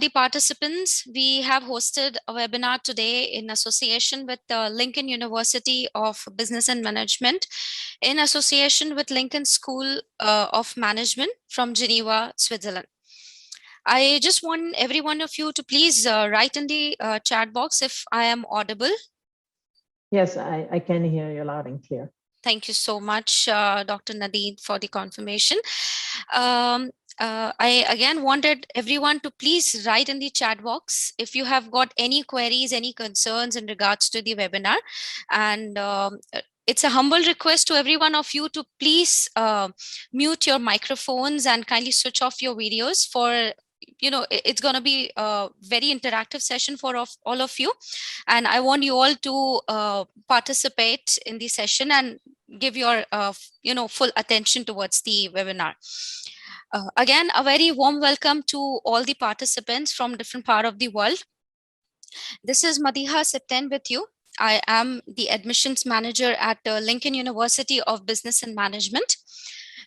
the participants. We have hosted a webinar today in association with Lincoln University of Business and Management, in association with Lincoln School of Management from Geneva, Switzerland. I just want every one of you to please write in the chat box if I am audible. Yes, I can hear you loud and clear. Thank you so much, Dr. Nadine, for the confirmation. I again wanted everyone to please write in the chat box if you have got any queries, any concerns in regards to the webinar. And it's a humble request to every one of you to please mute your microphones and kindly switch off your videos for, it's going to be a very interactive session for all of you. And I want you all to participate in the session and give your, full attention towards the webinar. Again, a very warm welcome to all the participants from different parts of the world. This is Madiha Septen with you. I am the admissions manager at Lincoln University of Business and Management.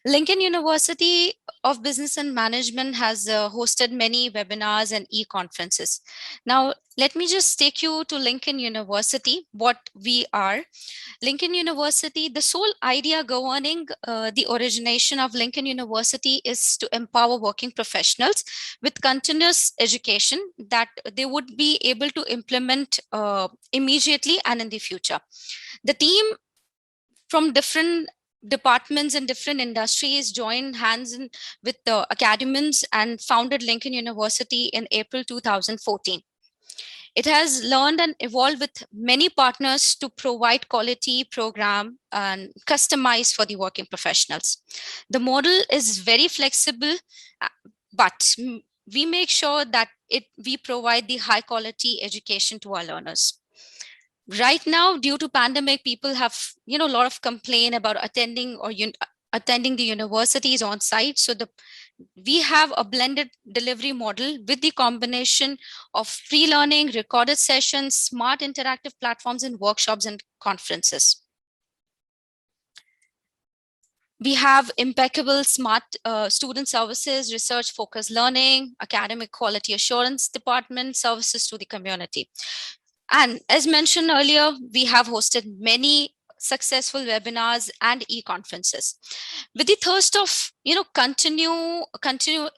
Lincoln University of Business and Management has hosted many webinars and e-conferences. Now, let me just take you to Lincoln University, what we are. Lincoln University, the sole idea governing the origination of Lincoln University is to empower working professionals with continuous education that they would be able to implement immediately and in the future. The team from different departments and different industries joined hands with the academians and founded Lincoln University in April 2014. It has learned and evolved with many partners to provide quality program and customized for the working professionals. The model is very flexible, but we make sure that we provide the high quality education to our learners. Right now, due to pandemic, people have, a lot of complaint about attending the universities on site. So we have a blended delivery model with the combination of pre-learning, recorded sessions, smart interactive platforms, and workshops and conferences. We have impeccable smart student services, research-focused learning, academic quality assurance department, services to the community. And as mentioned earlier, we have hosted many successful webinars and e-conferences. With the thirst of, continue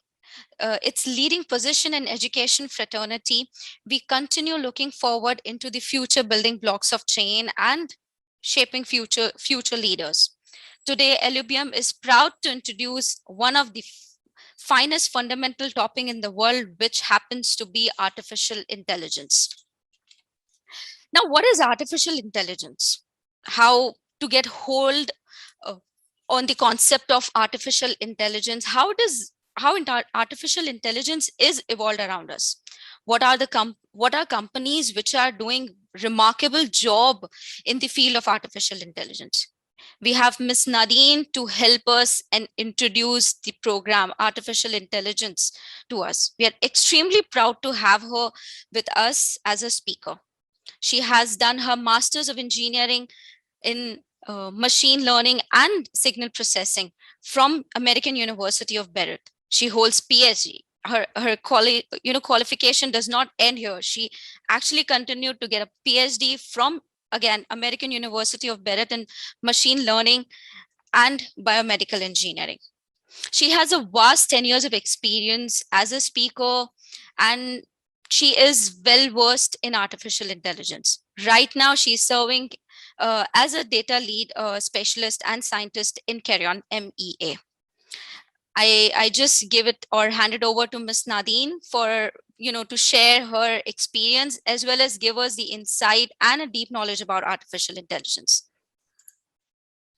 its leading position in education fraternity, we continue looking forward into the future building blocks of change and shaping future leaders. Today, LUBM is proud to introduce one of the finest fundamental topic in the world, which happens to be artificial intelligence. Now, what is artificial intelligence? How to get hold on the concept of artificial intelligence? How artificial intelligence is evolved around us? What are companies which are doing remarkable job in the field of artificial intelligence? We have Ms. Nadine to help us and introduce the program Artificial Intelligence to us. We are extremely proud to have her with us as a speaker. She has done her Master's of Engineering in Machine Learning and Signal Processing from American University of Beirut. She holds PhD. Her qualification does not end here. She actually continued to get a PhD from, again, American University of Beirut in Machine Learning and Biomedical Engineering. She has a vast 10 years of experience as a speaker, and she is well versed in artificial intelligence. Right now, she's serving as a data lead specialist and scientist in Crayon MEA. I just give it or hand it over to Ms. Nadine for, to share her experience as well as give us the insight and a deep knowledge about artificial intelligence.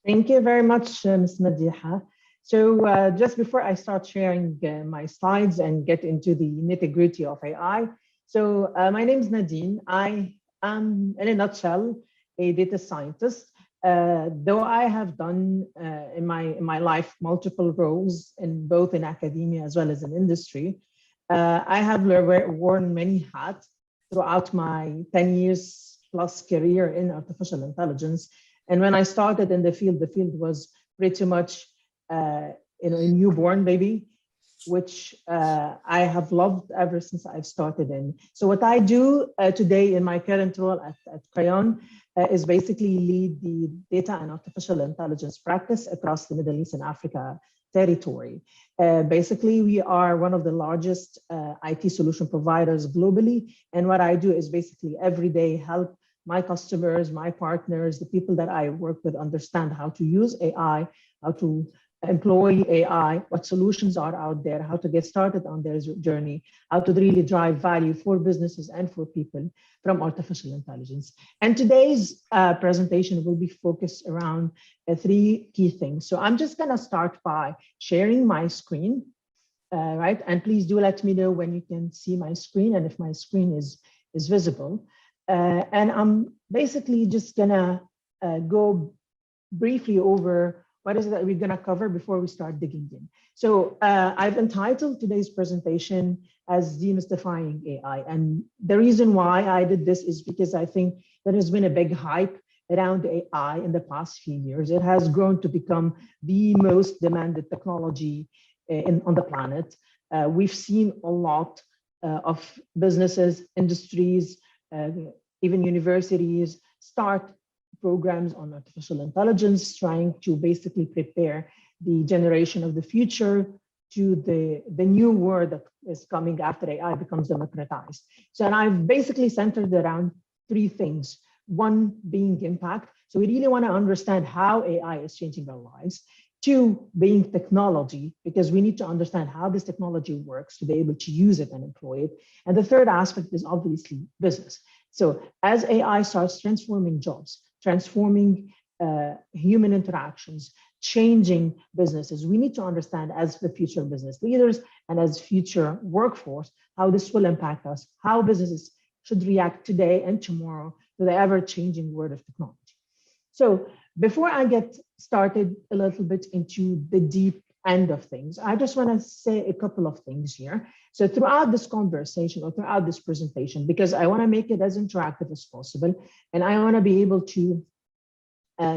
Thank you very much, Ms. Madiha. So just before I start sharing my slides and get into the nitty-gritty of AI, so my name is Nadine. I am, in a nutshell, a data scientist. Though I have done in my life multiple roles in both in academia as well as in industry, I have worn many hats throughout my 10 years plus career in artificial intelligence. And when I started in the field was pretty much a newborn baby. which I have loved ever since I've started in. So what I do today in my current role at Crayon is basically lead the data and artificial intelligence practice across the Middle East and Africa territory. Basically, we are one of the largest IT solution providers globally. And what I do is basically every day help my customers, my partners, the people that I work with understand how to use AI, how to employ AI, what solutions are out there, how to get started on their journey, how to really drive value for businesses and for people from artificial intelligence. And today's presentation will be focused around three key things. So I'm just going to start by sharing my screen, right? And please do let me know when you can see my screen and if my screen is visible. And I'm basically just going to go briefly over what is it that we're going to cover before we start digging in. So I've entitled today's presentation as Demystifying AI. And the reason why I did this is because I think there has been a big hype around AI in the past few years. It has grown to become the most demanded technology on the planet. We've seen a lot of businesses, industries, even universities start programs on artificial intelligence, trying to basically prepare the generation of the future to the new world that is coming after AI becomes democratized. So, and I've basically centered around three things. One being impact. So we really want to understand how AI is changing our lives. Two, being technology, because we need to understand how this technology works to be able to use it and employ it. And the third aspect is obviously business. So as AI starts transforming jobs, transforming human interactions, changing businesses, we need to understand as the future business leaders and as future workforce, how this will impact us, how businesses should react today and tomorrow to the ever-changing world of technology. So before I get started a little bit into the deep end of things, I just want to say a couple of things here. So throughout this conversation or throughout this presentation, because I want to make it as interactive as possible, and I want to be able to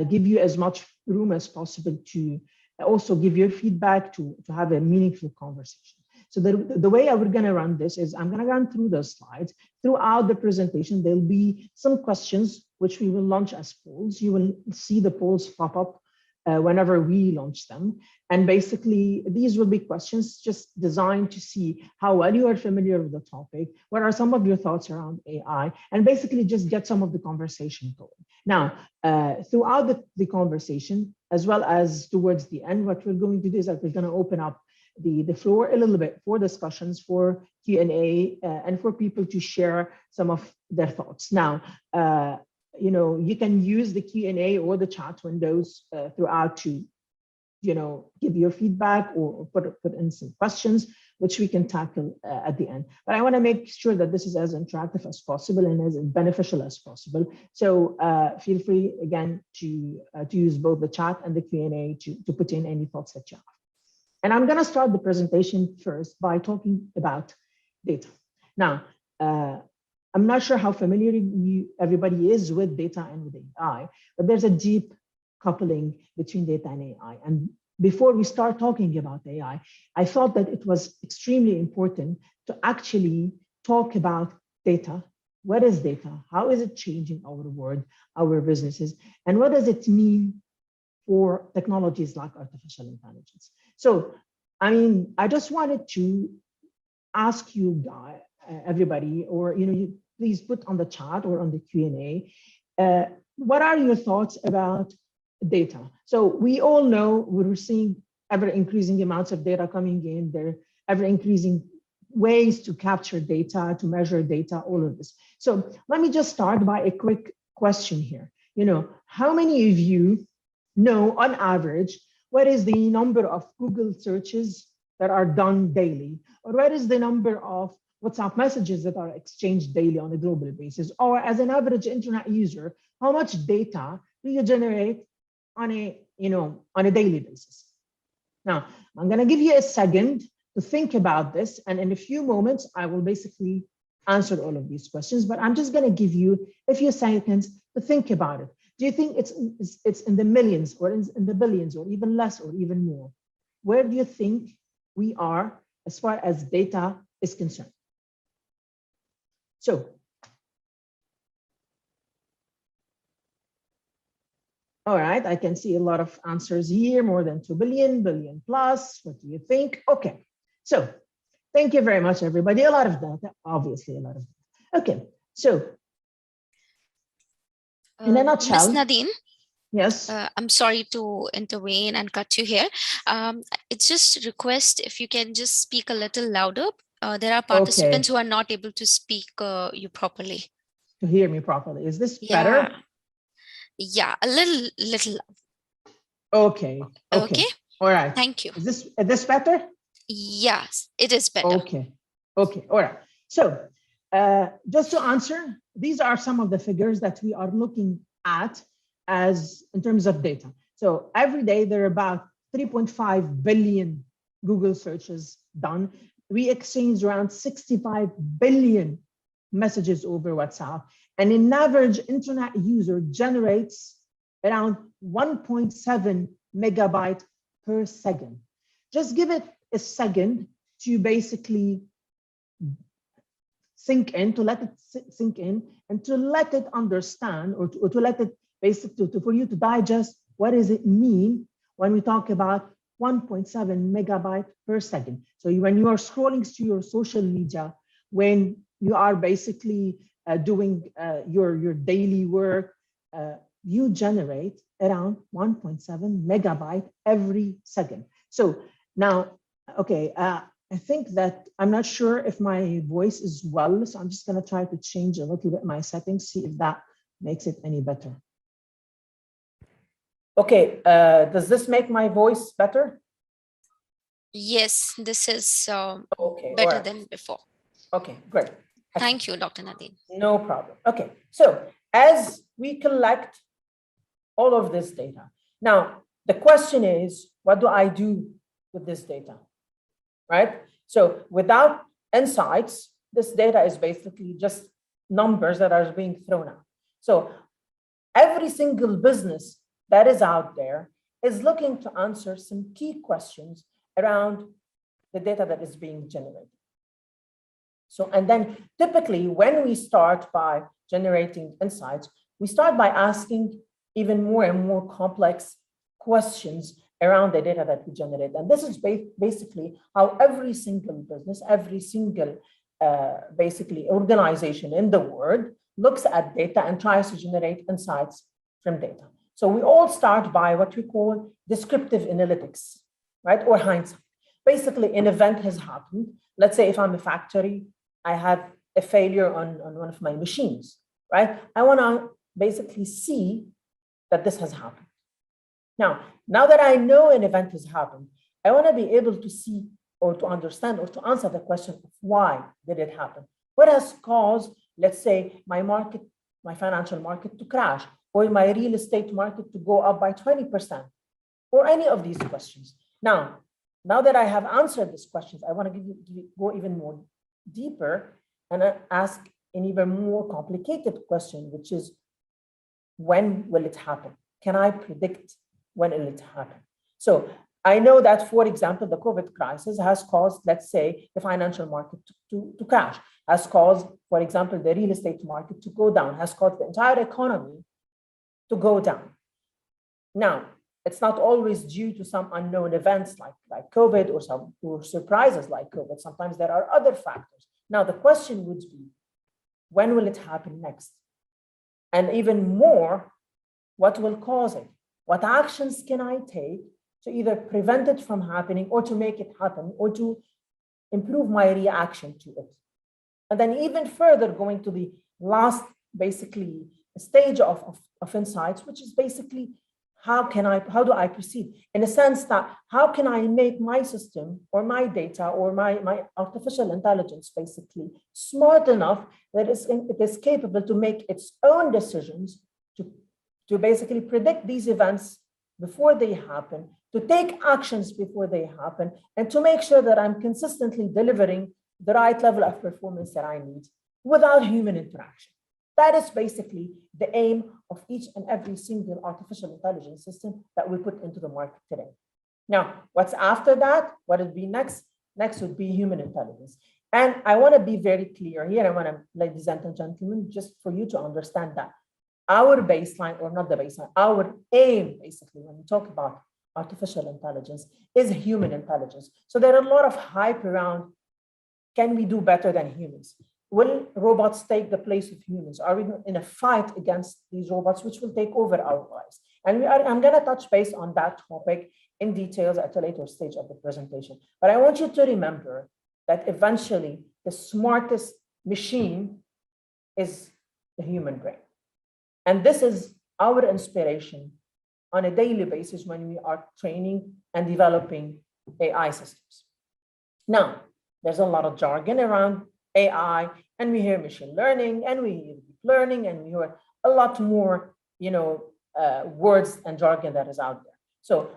give you as much room as possible to also give your feedback to have a meaningful conversation. So the way we're going to run this is I'm going to run through the slides. Throughout the presentation, there'll be some questions which we will launch as polls. You will see the polls pop up whenever we launch them. And basically, these will be questions just designed to see how well you are familiar with the topic, what are some of your thoughts around AI, and basically just get some of the conversation going. Now, throughout the conversation, as well as towards the end, what we're going to do is that we're going to open up the floor a little bit for discussions, for Q&A, and for people to share some of their thoughts. Now, you can use the Q&A or the chat windows throughout to, give your feedback or put in some questions, which we can tackle at the end. But I want to make sure that this is as interactive as possible and as beneficial as possible. So feel free, again, to use both the chat and the Q&A to put in any thoughts that you have. And I'm going to start the presentation first by talking about data. Now, I'm not sure how familiar everybody is with data and with AI, but there's a deep coupling between data and AI. And before we start talking about AI, I thought that it was extremely important to actually talk about data. What is data? How is it changing our world, our businesses? And what does it mean for technologies like artificial intelligence? So, I just wanted to ask you guys, everybody, or you please put on the chat or on the Q&A, what are your thoughts about data? So we all know we're seeing ever increasing amounts of data coming in. There are ever increasing ways to capture data, to measure data, all of this. So let me just start by a quick question here. How many of you know on average what is the number of Google searches that are done daily? Or what is the number of WhatsApp messages that are exchanged daily on a global basis? Or as an average internet user, how much data do you generate on a daily basis? Now, I'm going to give you a second to think about this. And in a few moments, I will basically answer all of these questions, but I'm just going to give you a few seconds to think about it. Do you think it's in the millions or in the billions or even less or even more? Where do you think we are as far as data is concerned. So, all right, I can see a lot of answers here, more than 2 billion, billion plus. What do you think? Okay, so thank you very much, everybody. A lot of data, obviously a lot of data. Okay, so in a nutshell. Miss Nadine? Yes. I'm sorry to intervene and cut you here. It's just a request if you can just speak a little louder. There are participants who are not able to speak you properly. To hear me properly. Is this Yeah. better? Yeah, a little. Okay. Okay. All right. Thank you. Is this better? Yes, it is better. Okay. All right. So just to answer, these are some of the figures that we are looking at as in terms of data. So every day there are about 3.5 billion Google searches done. We exchange around 65 billion messages over WhatsApp. And an average internet user generates around 1.7 megabyte per second. Just give it a second to basically sink in, to let it sink in, and to let it understand, or to let it basically, for you to digest what does it mean when we talk about 1.7 megabyte per second. So when you are scrolling through your social media, when you are basically doing your daily work, you generate around 1.7 megabyte every second. So now, okay, I think that I'm not sure if my voice is well, so I'm just going to try to change a little bit my settings, see if that makes it any better. Okay, does this make my voice better? Yes, this is okay, better than before. Okay, great. Thank you, Dr. Nadine. No problem. Okay, so as we collect all of this data, now the question is, what do I do with this data, right? So without insights, this data is basically just numbers that are being thrown out. So every single business that is out there is looking to answer some key questions around the data that is being generated. So, and then typically when we start by generating insights, we start by asking even more and more complex questions around the data that we generate. And this is basically how every single business, every single basically organization in the world looks at data and tries to generate insights from data. So we all start by what we call descriptive analytics, right? Or hindsight. Basically, an event has happened. Let's say if I'm a factory, I have a failure on one of my machines, right? I want to basically see that this has happened. Now that I know an event has happened, I want to be able to see or to understand or to answer the question of why did it happen? What has caused, let's say, my financial market to crash, or my real estate market to go up by 20%, or any of these questions. Now that I have answered these questions, I want to go even more deeper and ask an even more complicated question, which is, when will it happen? Can I predict when will it happen? So I know that, for example, the COVID crisis has caused, let's say, the financial market to crash, has caused, for example, the real estate market to go down, has caused the entire economy to go down. Now, it's not always due to some unknown events like COVID or surprises like COVID. Sometimes there are other factors. Now, the question would be, when will it happen next? And even more, what will cause it? What actions can I take to either prevent it from happening or to make it happen or to improve my reaction to it? And then even further, going to the last, basically, stage of insights, which is basically, how do I proceed? In a sense that, how can I make my system or my data or my artificial intelligence basically smart enough that it is capable to make its own decisions to basically predict these events before they happen, to take actions before they happen, and to make sure that I'm consistently delivering the right level of performance that I need without human interaction. That is basically the aim of each and every single artificial intelligence system that we put into the market today. Now, what's after that? What will be next? Next would be human intelligence. And I want to be very clear here. I want to, ladies and gentlemen, just for you to understand that our baseline, or not the baseline, our aim, basically, when we talk about artificial intelligence, is human intelligence. So there are a lot of hype around, can we do better than humans? Will robots take the place of humans? Are we in a fight against these robots, which will take over our lives? And I'm going to touch base on that topic in details at a later stage of the presentation. But I want you to remember that eventually the smartest machine is the human brain. And this is our inspiration on a daily basis when we are training and developing AI systems. Now, there's a lot of jargon around AI, and we hear machine learning, and we hear deep learning, and we hear a lot more, words and jargon that is out there. So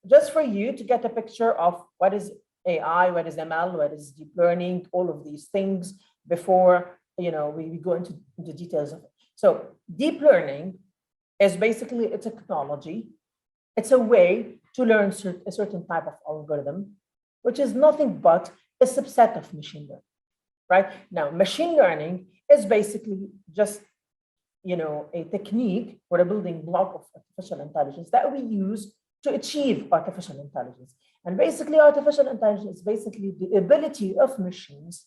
just for you to get a picture of what is AI, what is ML, what is deep learning, all of these things before we go into the details of it. So deep learning is basically a technology. It's a way to learn a certain type of algorithm, which is nothing but a subset of machine learning, right? Now, machine learning is basically just a technique or a building block of artificial intelligence that we use to achieve artificial intelligence. And basically, artificial intelligence is basically the ability of machines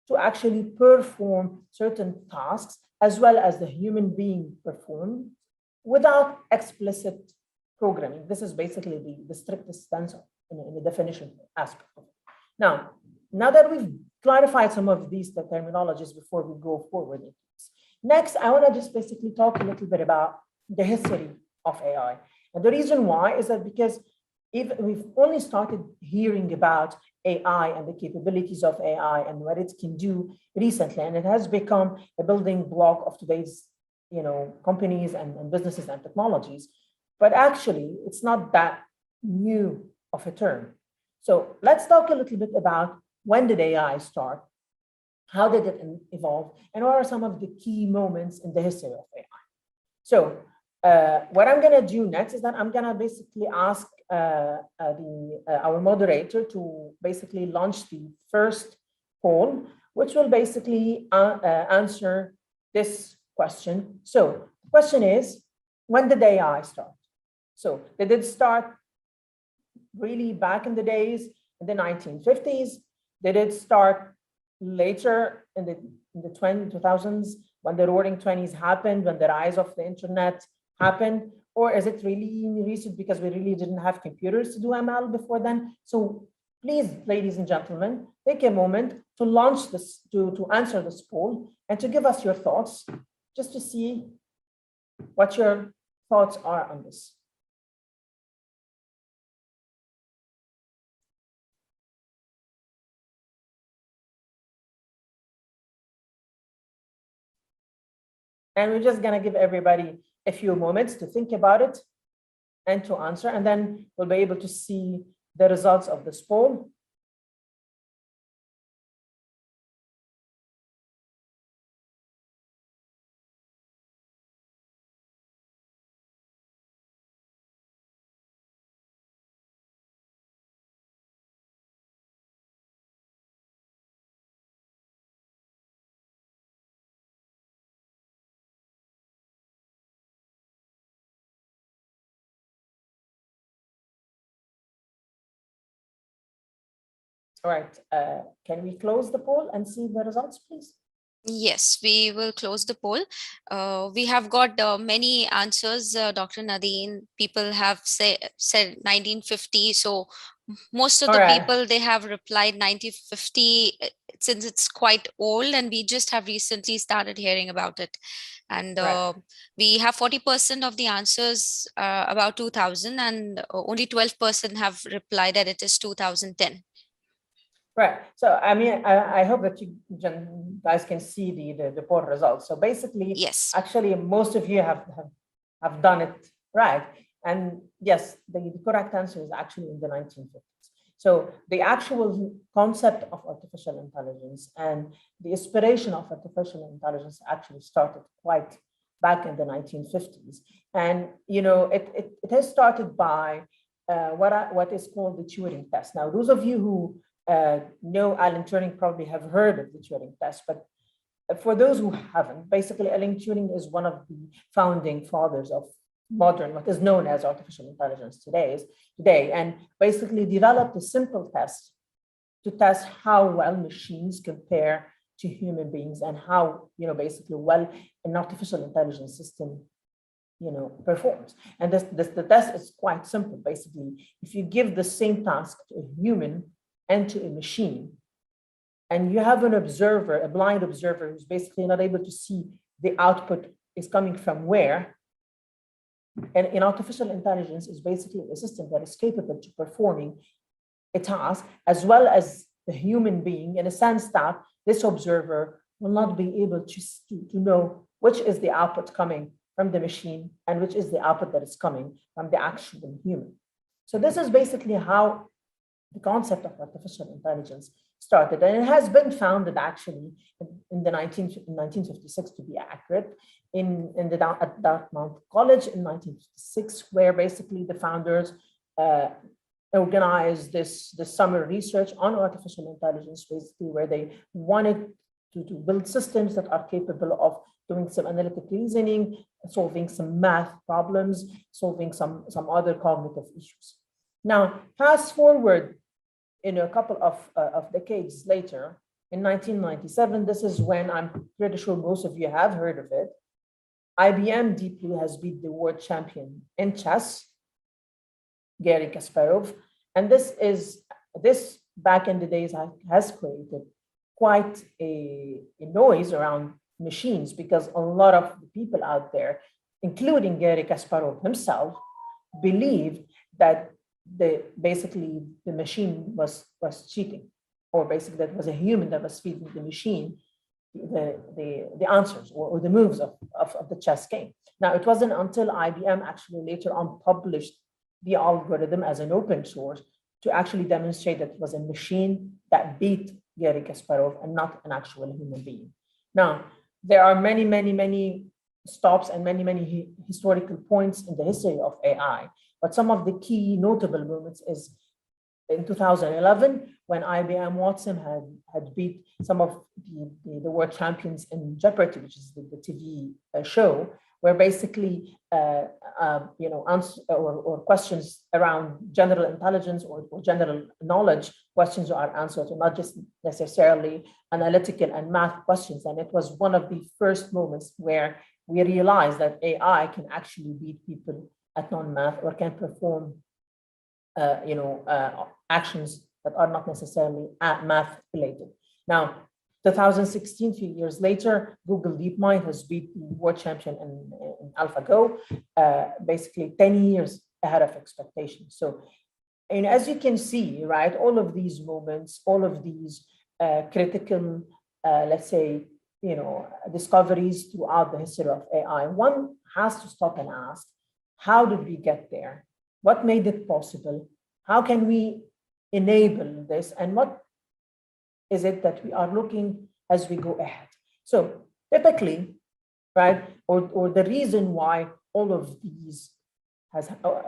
to actually perform certain tasks as well as the human being perform without explicit programming. This is basically the strictest sense in the definition aspect of it. Now that we've clarified some of these terminologies before we go forward, next, I want to just basically talk a little bit about the history of AI. And the reason why is that because we've only started hearing about AI and the capabilities of AI and what it can do recently, and it has become a building block of today's companies and businesses and technologies. But actually, it's not that new of a term. So let's talk a little bit about when did AI start, how did it evolve, and what are some of the key moments in the history of AI. So what I'm going to do next is that I'm going to basically ask our moderator to basically launch the first poll, which will basically answer this question. So the question is, when did AI start? So did it start really back in the days in the 1950s? Did it start later in the 2000s when the roaring 20s happened, when the rise of the internet happened? Or is it really recent because we really didn't have computers to do ML before then? So please, ladies and gentlemen, take a moment to launch this, to answer this poll and to give us your thoughts, just to see what your thoughts are on this. And we're just going to give everybody a few moments to think about it and to answer, and then we'll be able to see the results of this poll. All right, can we close the poll and see the results, please? Yes, we will close the poll. We have got many answers, Dr. Nadine. People have said 1950. So most of the people, they have replied 1950 since it's quite old and we just have recently started hearing about it. And we have 40% of the answers about 2000 and only 12% have replied that it is 2010. Right. So, I mean, I hope that you guys can see the poll results. So basically, yes, actually, most of you have done it right. And yes, the correct answer is actually in the 1950s. So the actual concept of artificial intelligence and the inspiration of artificial intelligence actually started quite back in the 1950s. And, it has started by what is called the Turing Test. Now, those of you who know Alan Turing, probably have heard of the Turing test, but for those who haven't, basically Alan Turing is one of the founding fathers of modern, what is known as artificial intelligence today, and basically developed a simple test to test how well machines compare to human beings and how, basically well an artificial intelligence system, performs. And the test is quite simple. Basically, if you give the same task to a human and to a machine, and you have an observer, a blind observer, who's basically not able to see the output is coming from where, and in artificial intelligence is basically a system that is capable to performing a task as well as the human being, in a sense that this observer will not be able to know which is the output coming from the machine and which is the output that is coming from the actual human. So this is basically how the concept of artificial intelligence started. And it has been founded actually in 1956, to be accurate, at Dartmouth College in 1956, where basically the founders organized this summer research on artificial intelligence, basically where they wanted to build systems that are capable of doing some analytic reasoning, solving some math problems, solving some other cognitive issues. Now, fast forward a couple of decades later, in 1997, this is when, I'm pretty sure most of you have heard of it, IBMDP has beat the world champion in chess, Garry Kasparov. And this back in the days has created quite a noise around machines, because a lot of the people out there, including Garry Kasparov himself, believe that basically the machine was cheating, or basically that was a human that was feeding the machine the answers or the moves of the chess game. Now, it wasn't until IBM actually later on published the algorithm as an open source to actually demonstrate that it was a machine that beat Garry Kasparov and not an actual human being. Now, there are many, many, many stops and many, many historical points in the history of AI, but some of the key notable moments is in 2011, when IBM Watson had beat some of the world champions in Jeopardy, which is the TV show, where basically answer or questions around general intelligence or general knowledge questions are answered, and not just necessarily analytical and math questions. And it was one of the first moments where we realized that AI can actually beat people at non-math, or can perform actions that are not necessarily math related. Now, 2016, a few years later, Google DeepMind has beat the world champion in AlphaGo, basically 10 years ahead of expectations. So, and as you can see, right, all of these moments, all of these critical, let's say, discoveries throughout the history of AI, one has to stop and ask, how did we get there? What made it possible? How can we enable this? And what is it that we are looking as we go ahead? So typically, right, or the reason why all of these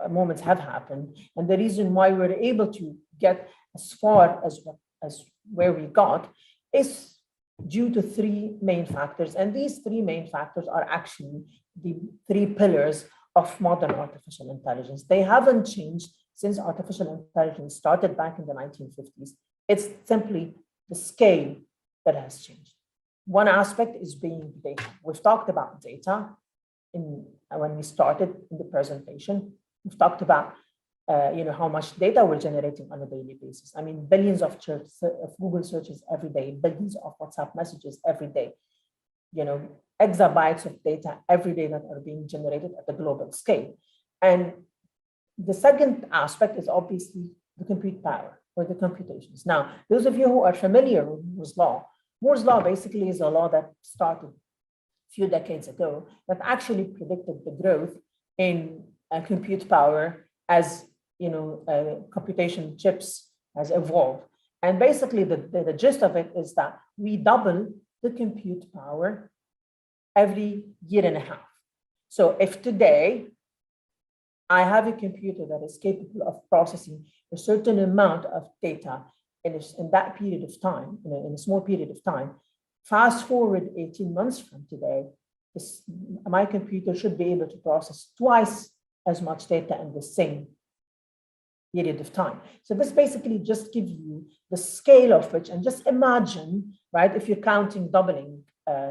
moments have happened, and the reason why we're able to get as far as where we got, is due to three main factors. And these three main factors are actually the three pillars of modern artificial intelligence. They haven't changed since artificial intelligence started back in the 1950s. It's simply the scale that has changed. One aspect is being data. We've talked about data when we started in the presentation. We've talked about how much data we're generating on a daily basis. I mean, billions of Google searches every day, billions of WhatsApp messages every day, exabytes of data every day that are being generated at the global scale. And the second aspect is obviously the compute power or the computations. Now, those of you who are familiar with Moore's law basically is a law that started a few decades ago that actually predicted the growth in compute power as computation chips has evolved. And basically the gist of it is that we double the compute power every year and a half. So if today I have a computer that is capable of processing a certain amount of data in that period of time, in a small period of time. Fast forward 18 months from today, my computer should be able to process twice as much data in the same period of time. So this basically just gives you the scale of which, and just imagine, right, if you're counting doubling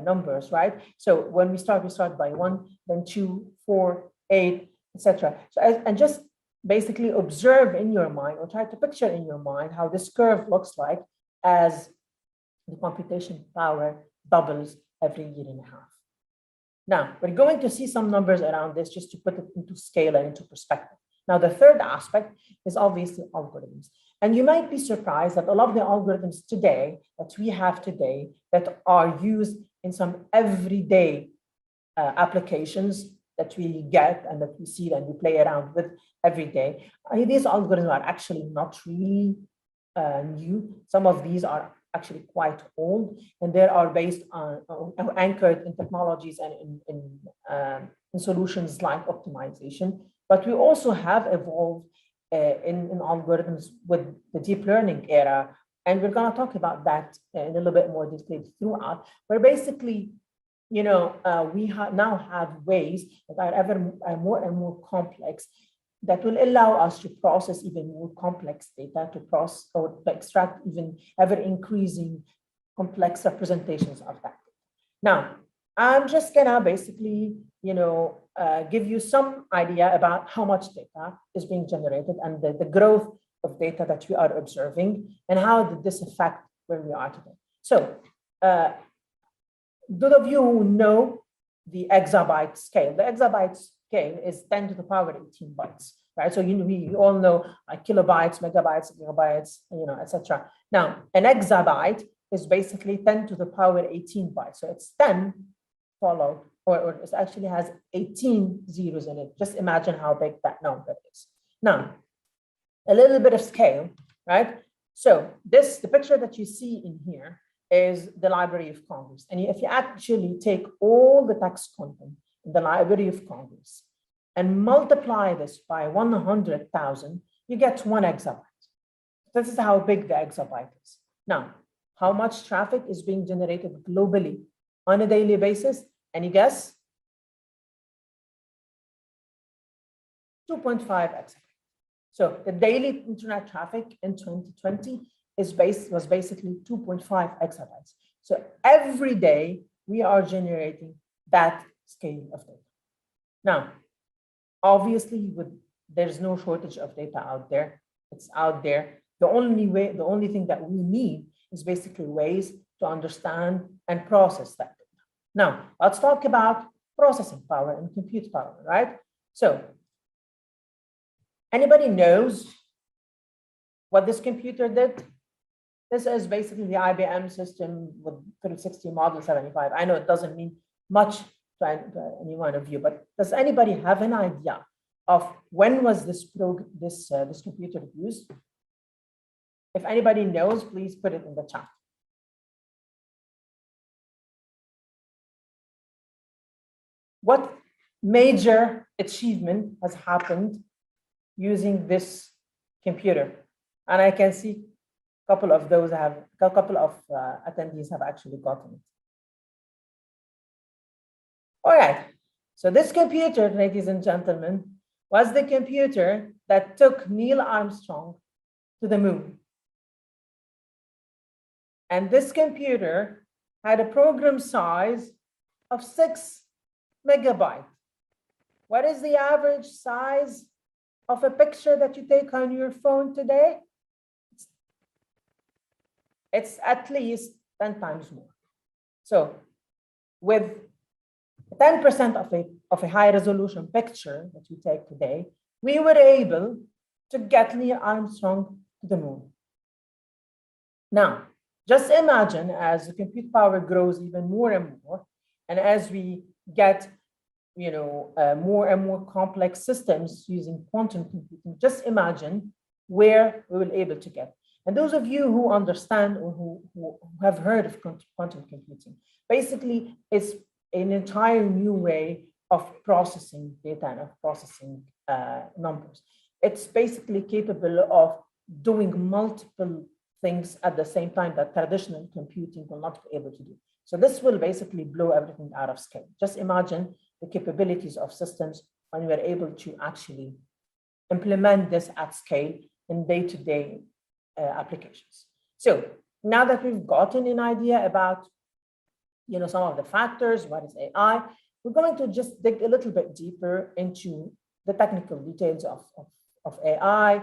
numbers, right? So when we start by 1, then 2, 4, 8, etc. So and just basically observe in your mind, or try to picture in your mind how this curve looks like as the computation power doubles every year and a half. Now, we're going to see some numbers around this just to put it into scale and into perspective. Now, the third aspect is obviously algorithms. And you might be surprised that a lot of the algorithms today that we have today that are used in some everyday applications that we get and that we see and we play around with every day, these algorithms are actually not really new. Some of these are actually quite old, and they are based on anchored in technologies and in solutions like optimization. But we also have evolved in algorithms with the deep learning era, and we're going to talk about that in a little bit more detail throughout. Where basically, we now have ways that are ever more and more complex, that will allow us to process even more complex data, to process or to extract even ever increasing complex representations of that. Now, I'm just gonna basically, give you some idea about how much data is being generated and the growth of data that we are observing, and how did this affect where we are today. So, those of you who know the exabyte scale, the exabyte scale is 10 to the power 18 bytes, right? So we all know kilobytes, megabytes, gigabytes, etc. Now, an exabyte is basically 10 to the power 18 bytes. So it's 10 followed, or it actually has 18 zeros in it. Just imagine how big that number is. Now, a little bit of scale, right? So the picture that you see in here is the Library of Congress. And if you actually take all the text content in the Library of Congress and multiply this by 100,000, you get 1 exabyte. This is how big the exabyte is. Now, how much traffic is being generated globally on a daily basis? Any guess? 2.5 exabytes. So the daily internet traffic in 2020 was basically 2.5 exabytes. So every day we are generating that scale of data. Now, obviously, there's no shortage of data out there. It's out there. The only thing that we need is basically ways to understand and process that data. Now, let's talk about processing power and compute power, right? So, anybody knows what this computer did? This is basically the IBM system with 360 model 75. I know it doesn't mean much to any one of you, but does anybody have an idea of when was this computer used? If anybody knows, please put it in the chat. What major achievement has happened using this computer? And I can see a couple of attendees have actually gotten it. All right, so this computer, ladies and gentlemen, was the computer that took Neil Armstrong to the moon. And this computer had a program size of 6 megabytes. What is the average size of a picture that you take on your phone today? It's at least 10 times more. So with 10% of a high resolution picture that we take today, we were able to get Neil Armstrong to the moon. Now, just imagine as the compute power grows even more and more, and as we get more and more complex systems using quantum computing, just imagine where we will be able to get. And those of you who understand or who have heard of quantum computing, basically it's an entire new way of processing data and of processing numbers. It's basically capable of doing multiple things at the same time that traditional computing will not be able to do. So this will basically blow everything out of scale. Just imagine the capabilities of systems when we're able to actually implement this at scale in day-to-day applications. So now that we've gotten an idea about some of the factors, what is AI, we're going to just dig a little bit deeper into the technical details of AI,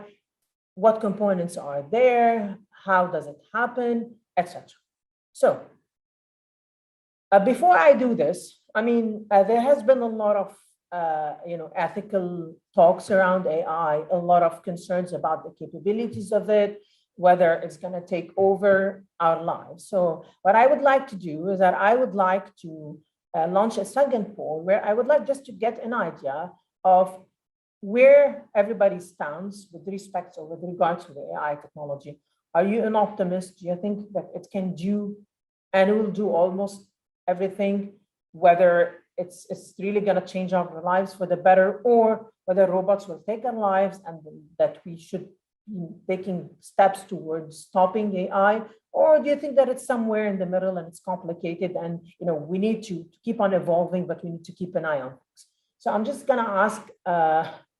what components are there, how does it happen, etc. So before I do this, there has been a lot of ethical talks around AI, a lot of concerns about the capabilities of it, whether it's going to take over our lives. So what I would like to do is that I would like to launch a second poll where I would like just to get an idea of where everybody stands with respect or with regards to the AI technology. Are you an optimist? Do you think that it can do and it will do almost everything, whether it's really going to change our lives for the better, or whether robots will take our lives and that we should be taking steps towards stopping AI? Or do you think that it's somewhere in the middle and it's complicated and we need to keep on evolving, but we need to keep an eye on things? So I'm just going to ask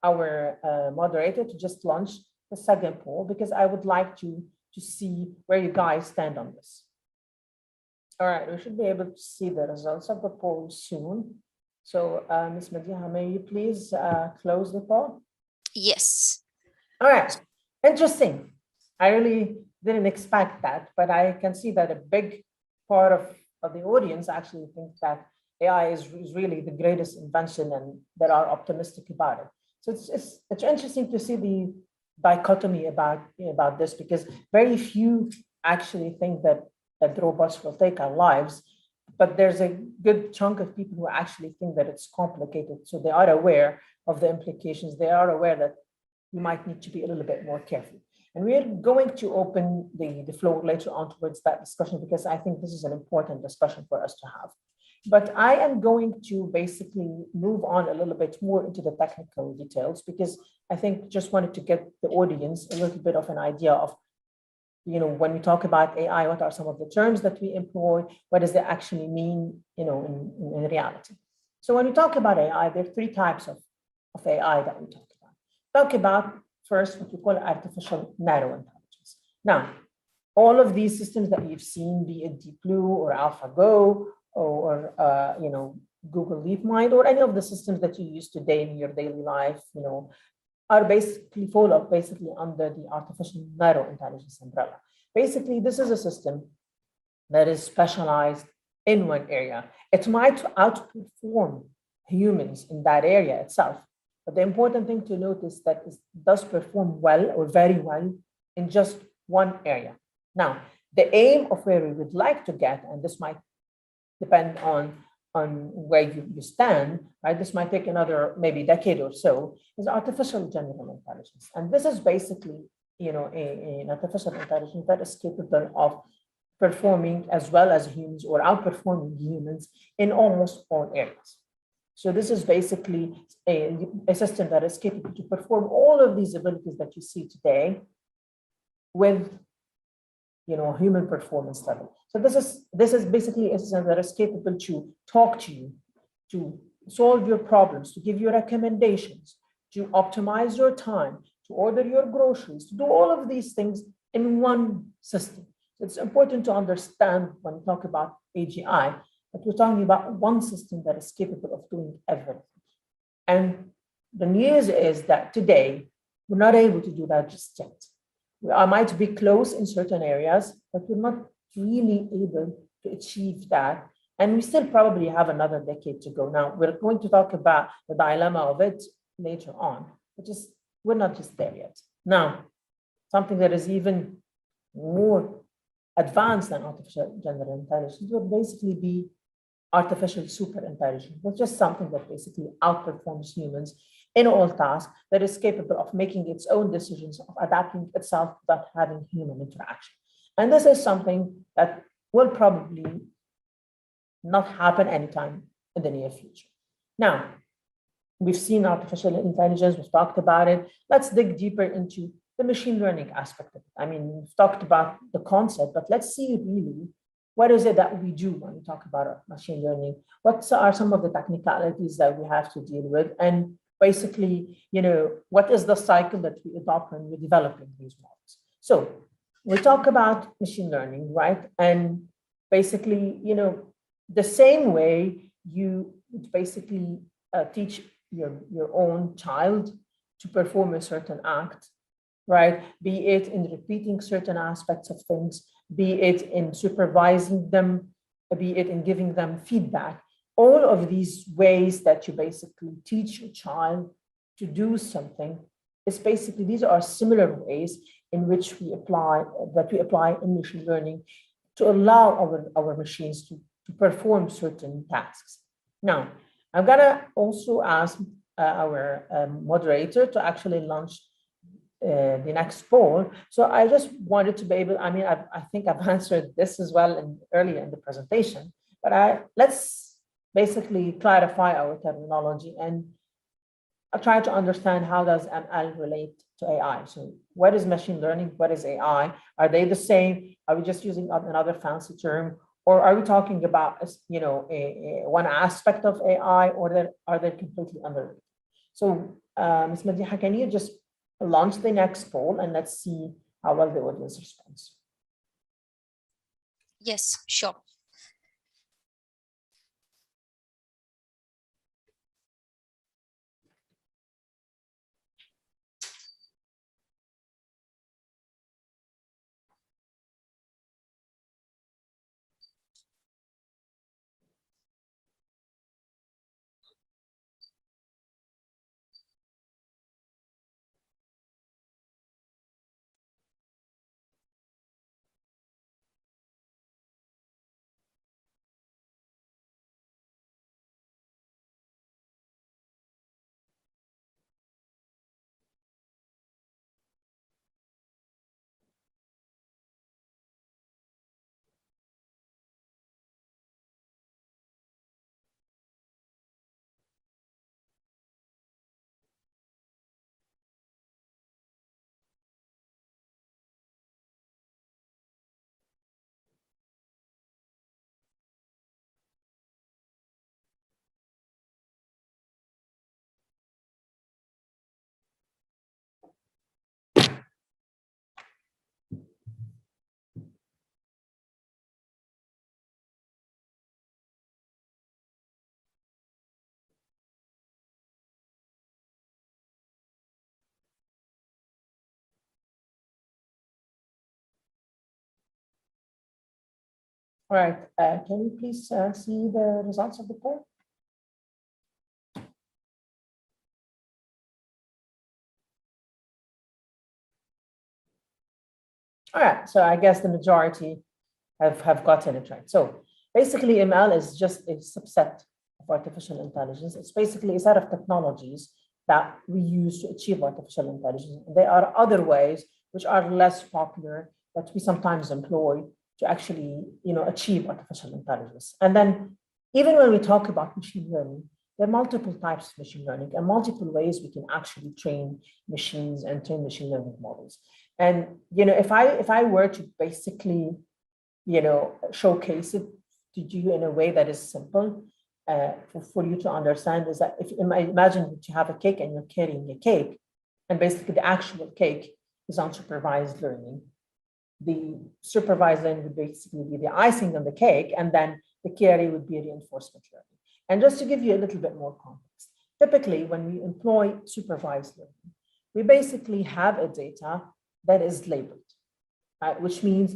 our moderator to just launch the second poll, because I would like to see where you guys stand on this. All right, we should be able to see the results of the poll soon. So Ms. Madiha, may you please close the poll? Yes. All right, interesting. I really didn't expect that, but I can see that a big part of the audience actually think that AI is really the greatest invention and that are optimistic about it. So it's interesting to see the dichotomy about this, because very few actually think that robots will take our lives, but there's a good chunk of people who actually think that it's complicated. So they are aware of the implications. They are aware that you might need to be a little bit more careful. And we're going to open the floor later on towards that discussion, because I think this is an important discussion for us to have. But I am going to basically move on a little bit more into the technical details, because I think just wanted to get the audience a little bit of an idea of, when we talk about AI, what are some of the terms that we employ? What does it actually mean, in reality? So when we talk about AI, there are three types of AI that we talk about. Talk about first what we call artificial narrow intelligence. Now, all of these systems that you've seen, be it Deep Blue or AlphaGo or Google DeepMind, or any of the systems that you use today in your daily life, are fall under the artificial narrow intelligence umbrella. Basically, this is a system that is specialized in one area. It might outperform humans in that area itself, but the important thing to note is that it does perform well or very well in just one area. Now, the aim of where we would like to get, and this might depend on where you stand, right? This might take another maybe decade or so, is artificial general intelligence. And this is basically, an artificial intelligence that is capable of performing as well as humans or outperforming humans in almost all areas. So this is basically a system that is capable to perform all of these abilities that you see today with human performance level. So this is basically a system that is capable to talk to you, to solve your problems, to give you recommendations, to optimize your time, to order your groceries, to do all of these things in one system. So it's important to understand when we talk about AGI that we're talking about one system that is capable of doing everything. And the news is that today we're not able to do that just yet. We might be close in certain areas, but we're not really able to achieve that. And we still probably have another decade to go. Now, we're going to talk about the dilemma of it later on, but we're not just there yet. Now, something that is even more advanced than artificial general intelligence would basically be artificial super intelligence. It's just something that basically outperforms humans in all tasks, that is capable of making its own decisions, of adapting itself without having human interaction. And this is something that will probably not happen anytime in the near future. Now, we've seen artificial intelligence, we've talked about it. Let's dig deeper into the machine learning aspect of it. I mean, we've talked about the concept, but let's see really what is it that we do when we talk about machine learning? What are some of the technicalities that we have to deal with? And basically, what is the cycle that we adopt when we're developing these models? So we talk about machine learning, right? And basically, the same way you would basically teach your own child to perform a certain act, right? Be it in repeating certain aspects of things, be it in supervising them, be it in giving them feedback. All of these ways that you basically teach your child to do something is basically, these are similar ways in which we apply in machine learning to allow our machines to perform certain tasks. Now, I'm gonna also ask our moderator to actually launch the next poll. So I just wanted to be able, I think I've answered this as well earlier in the presentation, but let's basically clarify our terminology and try to understand how does ML relate to AI. So what is machine learning? What is AI? Are they the same? Are we just using another fancy term? Or are we talking about, one aspect of AI, or are they completely unrelated? So Ms. Madiha, can you just launch the next poll and let's see how well the audience responds? Yes, sure. All right, can you please see the results of the poll? All right, so I guess the majority have gotten it right. So basically, ML is just a subset of artificial intelligence. It's basically a set of technologies that we use to achieve artificial intelligence. There are other ways which are less popular that we sometimes employ to actually, achieve artificial intelligence. And then even when we talk about machine learning, there are multiple types of machine learning and multiple ways we can actually train machines and train machine learning models. And if I were to basically, showcase it to you in a way that is simple for you to understand, is that if you imagine that you have a cake and you're carrying a cake, and basically the actual cake is unsupervised learning. The supervised learning would basically be the icing on the cake, and then the carry would be reinforcement learning. And just to give you a little bit more context, typically when we employ supervised learning, we basically have a data that is labeled, which means,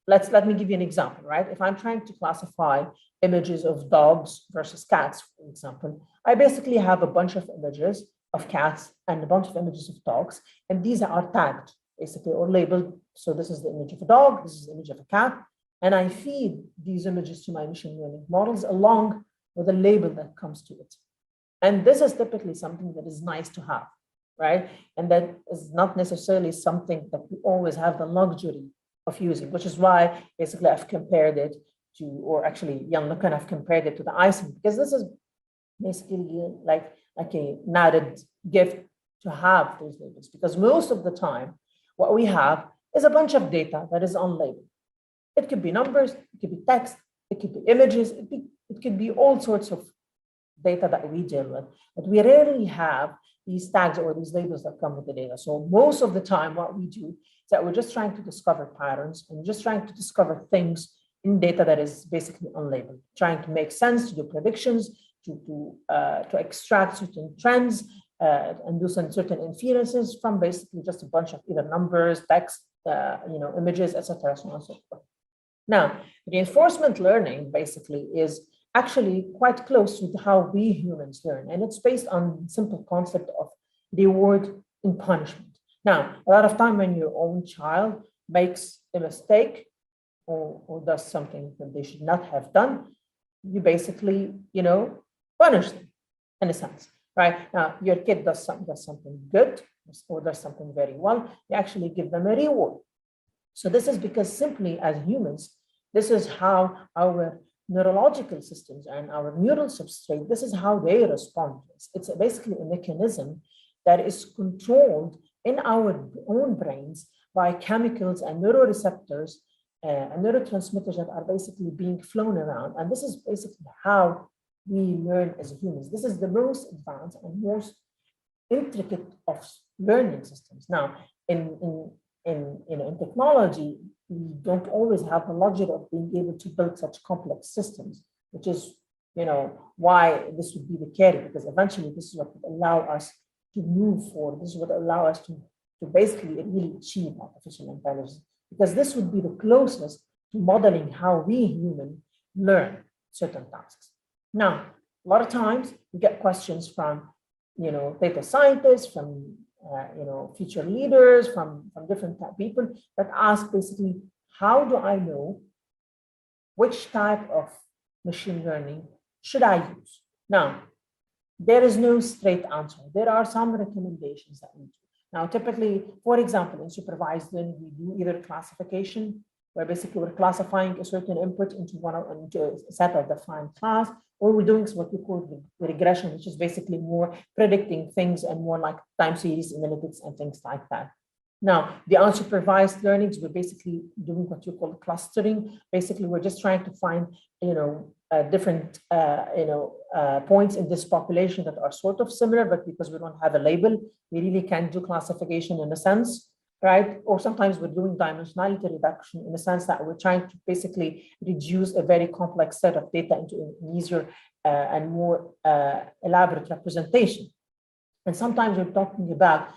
let me give you an example, right? If I'm trying to classify images of dogs versus cats, for example, I basically have a bunch of images of cats and a bunch of images of dogs, and these are tagged basically or labeled. So this is the image of a dog, this is the image of a cat, and I feed these images to my machine learning models along with a label that comes to it. And this is typically something that is nice to have, right? And that is not necessarily something that we always have the luxury of using, which is why basically I've compared it to, or actually Jan I've compared it to the icing, because this is basically like a added gift to have those labels, because most of the time what we have is a bunch of data that is unlabeled. It could be numbers, it could be text, it could be images, it could be all sorts of data that we deal with, but we rarely have these tags or these labels that come with the data. So most of the time, what we do is that we're just trying to discover patterns and just trying to discover things in data that is basically unlabeled, trying to make sense, to do predictions, to extract certain trends, and do some certain inferences from basically just a bunch of either numbers, text, images, etc., so on and so forth. Now, reinforcement learning basically is actually quite close with how we humans learn, and it's based on the simple concept of reward and punishment. Now, a lot of time when your own child makes a mistake or does something that they should not have done, you basically, punish them in a sense, right? Now, your kid does something good or does something very well, you actually give them a reward. So this is because simply as humans, this is how our neurological systems and our neural substrate, this is how they respond. It's basically a mechanism that is controlled in our own brains by chemicals and neuroreceptors and neurotransmitters that are basically being flown around. And this is basically how we learn as humans. This is the most advanced and most intricate of learning systems. Now, in technology, we don't always have the luxury of being able to build such complex systems, which is, why this would be the carry, because eventually this is what would allow us to move forward. This is what would allow us to basically really achieve artificial intelligence, because this would be the closest to modeling how we humans learn certain tasks. Now, a lot of times we get questions from, data scientists, from future leaders, from different type of people that ask basically, how do I know which type of machine learning should I use? Now, there is no straight answer. There are some recommendations that we do. Now, typically, for example, in supervised learning, we do either classification, where basically we're classifying a certain input into a set of defined class, or we're doing what we call the regression, which is basically more predicting things and more like time series analytics and things like that. Now, the unsupervised learnings, we're basically doing what you call clustering. Basically, we're just trying to find, different, points in this population that are sort of similar, but because we don't have a label, we really can't do classification in a sense, right? Or sometimes we're doing dimensionality reduction in the sense that we're trying to basically reduce a very complex set of data into an easier and more elaborate representation. And sometimes we're talking about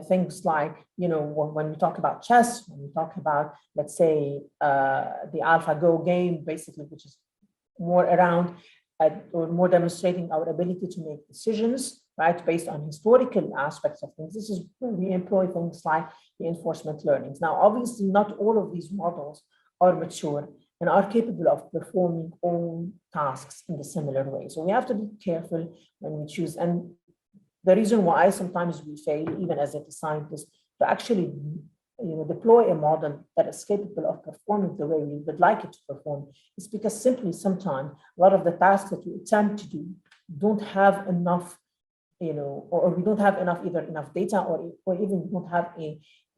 things like, when we talk about chess, when we talk about, let's say, the AlphaGo game, basically, which is more around or more demonstrating our ability to make decisions, right, based on historical aspects of things. This is where we employ things like reinforcement learnings. Now, obviously, not all of these models are mature and are capable of performing all tasks in a similar way. So we have to be careful when we choose. And the reason why sometimes we fail, even as data scientists, to actually deploy a model that is capable of performing the way we would like it to perform is because simply sometimes a lot of the tasks that we attempt to do don't have enough, or we don't have either enough data or even we don't have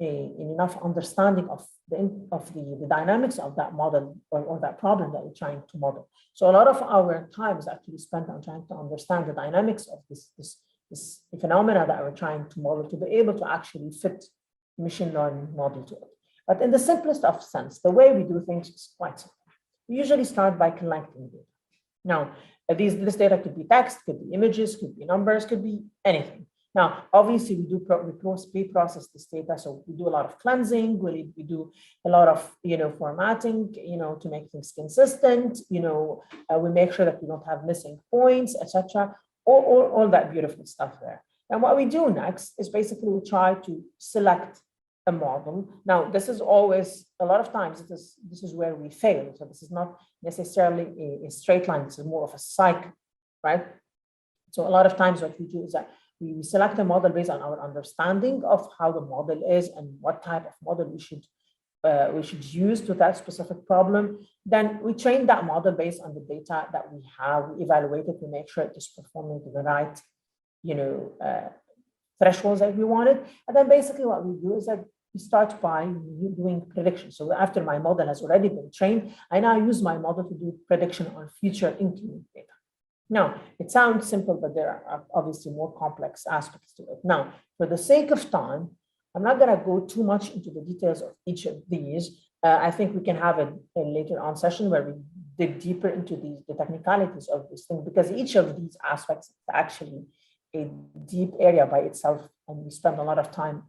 enough understanding of the dynamics of that model or that problem that we're trying to model. So a lot of our time is actually spent on trying to understand the dynamics of this phenomena that we're trying to model to be able to actually fit machine learning model to it. But in the simplest of sense, the way we do things is quite simple. We usually start by collecting data. Now, this data could be text, could be images, could be numbers, could be anything. Now, obviously, we pre-process this data, so we do a lot of cleansing, we do a lot of formatting, to make things consistent. We make sure that we don't have missing points, etc. All that beautiful stuff there. And what we do next is basically we try to select a model. Now, this is always, a lot of times, this is where we fail. So this is not necessarily a straight line. This is more of a cycle, right? So a lot of times what we do is that we select a model based on our understanding of how the model is and what type of model we should use to that specific problem. Then we train that model based on the data that we have. We evaluate it to make sure it is performing to the right thresholds that we wanted. And then basically what we do is that we start by doing prediction. So after my model has already been trained, I now use my model to do prediction on future incoming data. Now, it sounds simple, but there are obviously more complex aspects to it. Now, for the sake of time, I'm not going to go too much into the details of each of these. I think we can have a later on session where we dig deeper into the technicalities of this thing, because each of these aspects is actually a deep area by itself, and we can spend a lot of time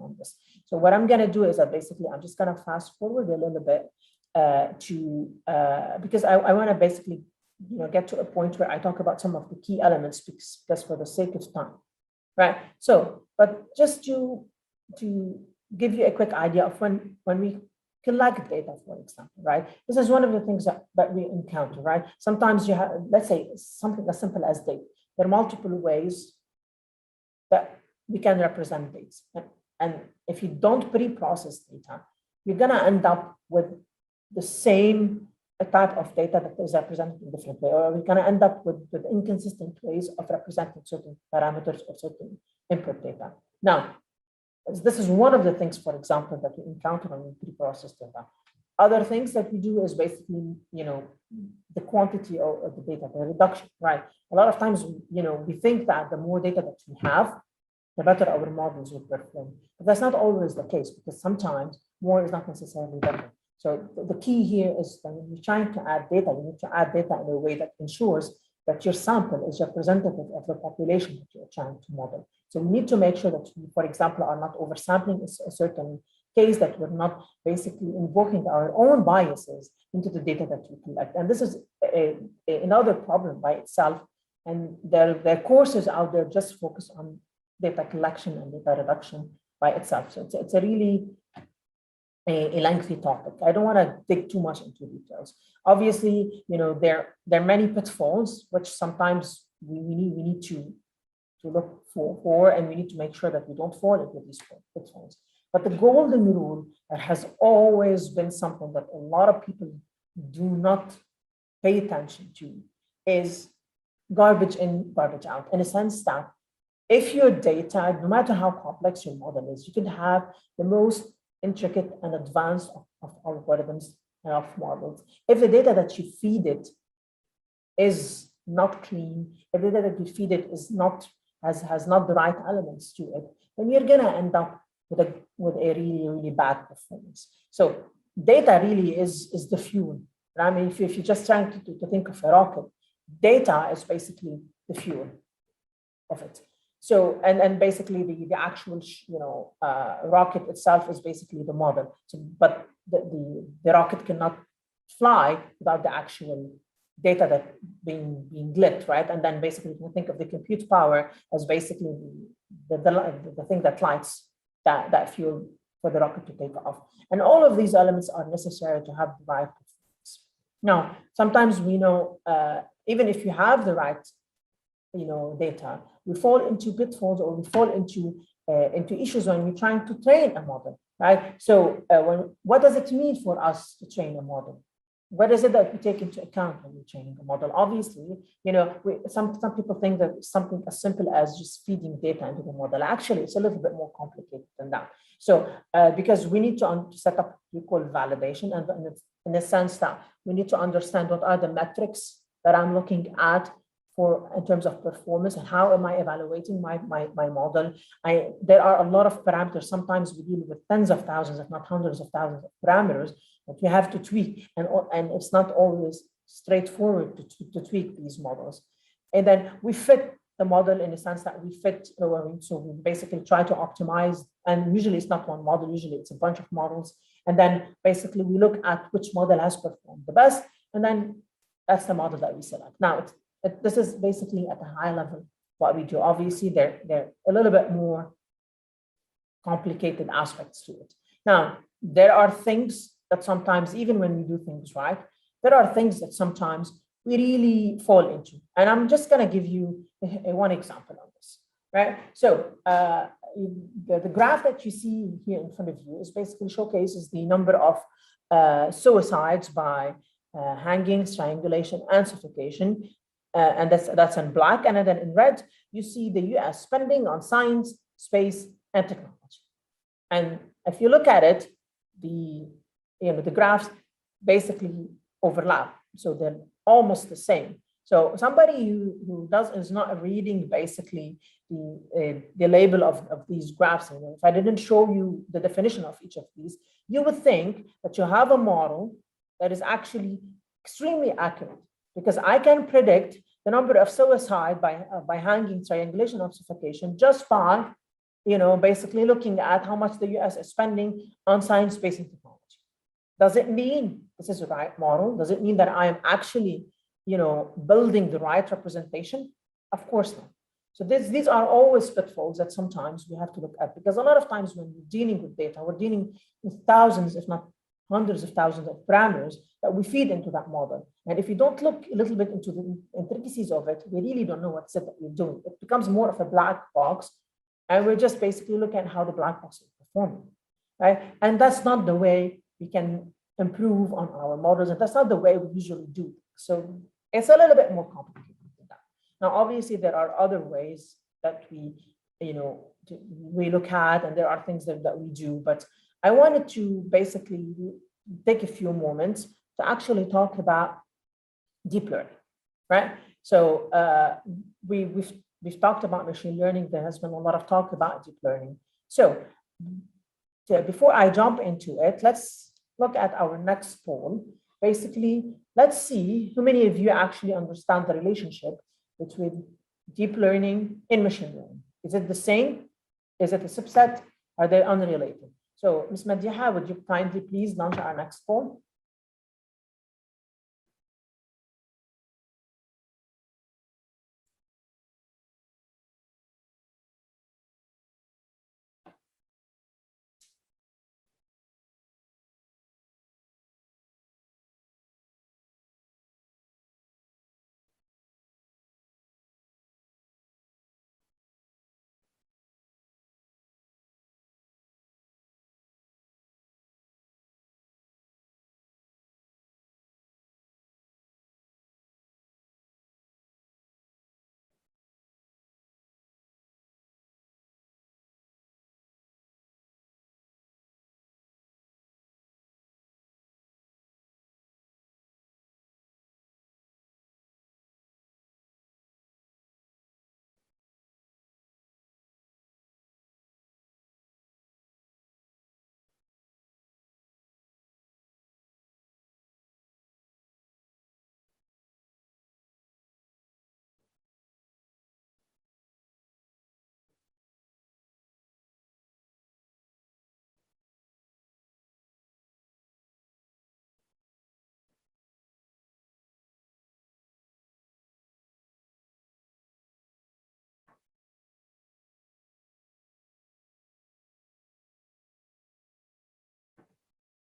on this. So what I'm going to do is that basically I'm just going to fast forward a little bit because I want to basically get to a point where I talk about some of the key elements because for the sake of time, right? So, but just to give you a quick idea of when we collect data, for example, right? This is one of the things that we encounter, right? Sometimes you have, let's say, something as simple as date. There are multiple ways that we can represent dates. And if you don't pre-process data, you're gonna end up with the same type of data that is represented in different ways, or we're gonna end up with inconsistent ways of representing certain parameters or certain input data. Now, this is one of the things, for example, that we encounter when we pre-process data. Other things that we do is basically, the quantity of the data, the reduction, right? A lot of times, we think that the more data that we have, the better our models will perform. But that's not always the case, because sometimes more is not necessarily better. So the key here is that when you're trying to add data, you need to add data in a way that ensures that your sample is representative of the population that you're trying to model. So we need to make sure that we, for example, are not oversampling a certain case, that we're not basically invoking our own biases into the data that we collect. And this is another problem by itself. And there are courses out there just focus on data collection and data reduction by itself. So it's a really a lengthy topic. I don't want to dig too much into details. Obviously, there are many pitfalls which sometimes we need to look for, and we need to make sure that we don't fall into these pitfalls. But the golden rule has always been something that a lot of people do not pay attention to, is garbage in, garbage out, in a sense that if your data, no matter how complex your model is, you can have the most intricate and advanced of algorithms and of models. If the data that you feed it is not clean, if the data that you feed it is not has not the right elements to it, then you're gonna end up with a really, really bad performance. So data really is the fuel. I mean, if you're just trying to think of a rocket, data is basically the fuel of it. So, and basically the actual, rocket itself is basically the model. So, but the rocket cannot fly without the actual data that being lit, right? And then basically you can think of the compute power as basically the thing that lights that fuel for the rocket to take off. And all of these elements are necessary to have the right performance. Now, sometimes we know, even if you have the right data, we fall into pitfalls, or we fall into issues when we're trying to train a model, right? So what does it mean for us to train a model? What is it that we take into account when we're training a model? Obviously, some people think that it's something as simple as just feeding data into the model. Actually, it's a little bit more complicated than that. So because we need to set up what we call validation, and in the sense that we need to understand what are the metrics that I'm looking at in terms of performance, and how am I evaluating my model. There are a lot of parameters. Sometimes we deal with tens of thousands, if not hundreds of thousands of parameters that you have to tweak, and it's not always straightforward to tweak these models. And then we fit the model in the sense that we fit, so we basically try to optimize, and usually it's not one model, usually it's a bunch of models. And then basically we look at which model has performed the best, and then that's the model that we select. Now, this is basically at a high level what we do. Obviously, there are a little bit more complicated aspects to it. Now, there are things that sometimes, even when we do things right, there are things that sometimes we really fall into. And I'm just going to give you one example on this, right? So the graph that you see here in front of you is basically showcases the number of suicides by hanging, strangulation, and suffocation. And that's in black. And then in red, you see the US spending on science, space, and technology. And if you look at it, the graphs basically overlap. So they're almost the same. So somebody who is not reading basically the label of these graphs, and if I didn't show you the definition of each of these, you would think that you have a model that is actually extremely accurate, because I can predict the number of suicide by hanging triangulation of suffocation just by, basically looking at how much the US is spending on science, space, and technology. Does it mean this is the right model? Does it mean that I am actually, building the right representation? Of course not. So these are always pitfalls that sometimes we have to look at, because a lot of times when we're dealing with data, we're dealing with thousands, if not hundreds of thousands of parameters that we feed into that model. And if you don't look a little bit into the intricacies of it, we really don't know what's it that we're doing. It becomes more of a black box, and we're just basically looking at how the black box is performing, right? And that's not the way we can improve on our models, and that's not the way we usually do. So it's a little bit more complicated than that. Now, obviously, there are other ways that we look at, and there are things that we do, but I wanted to basically take a few moments to actually talk about deep learning, right? So we've talked about machine learning. There has been a lot of talk about deep learning. So before I jump into it, let's look at our next poll. Basically, let's see how many of you actually understand the relationship between deep learning and machine learning. Is it the same? Is it a subset? Are they unrelated? So, Ms. Madiha, would you kindly please launch our next poll?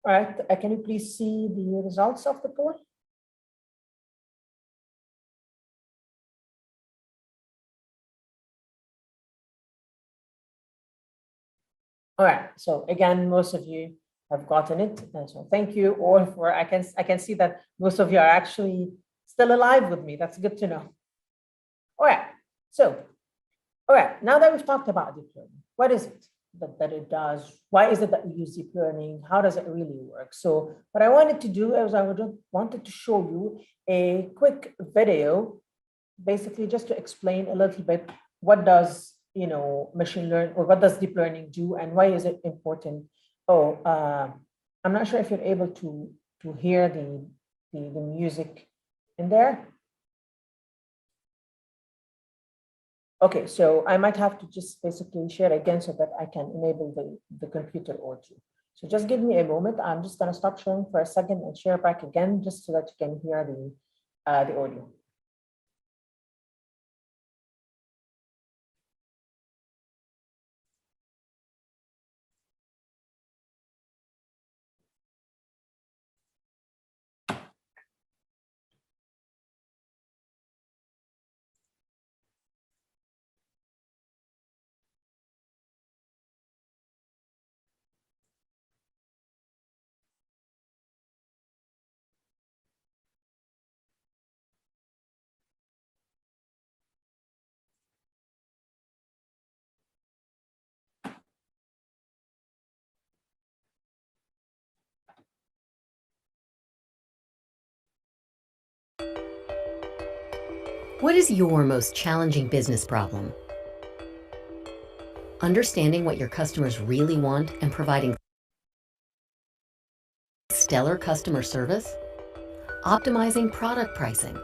All right, can you please see the results of the poll? All right, so again, most of you have gotten it. And so thank you all for, I can see that most of you are actually still alive with me. That's good to know. All right, so, all right, now that we've talked about deep learning, what is it that it does? Why is it that we use deep learning? How does it really work? So what I wanted to do is wanted to show you a quick video, basically just to explain a little bit what does machine learning, or what does deep learning do, and why is it important? I'm not sure if you're able to hear the music in there. Okay, so I might have to just basically share again so that I can enable the computer audio. So just give me a moment. I'm just going to stop sharing for a second and share back again, just so that you can hear the audio. What is your most challenging business problem? Understanding what your customers really want and providing stellar customer service? Optimizing product pricing?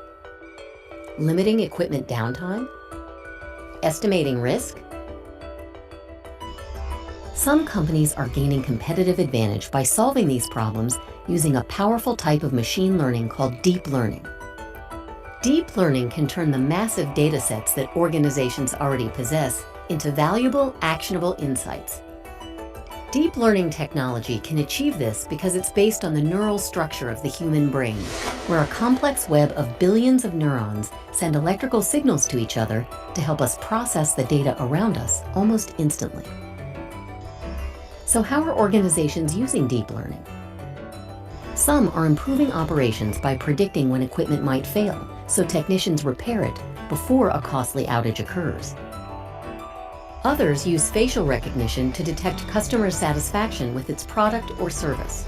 Limiting equipment downtime? Estimating risk? Some companies are gaining competitive advantage by solving these problems using a powerful type of machine learning called deep learning. Deep learning can turn the massive data sets that organizations already possess into valuable, actionable insights. Deep learning technology can achieve this because it's based on the neural structure of the human brain, where a complex web of billions of neurons send electrical signals to each other to help us process the data around us almost instantly. So how are organizations using deep learning? Some are improving operations by predicting when equipment might fail, so technicians repair it before a costly outage occurs. Others use facial recognition to detect customer satisfaction with its product or service.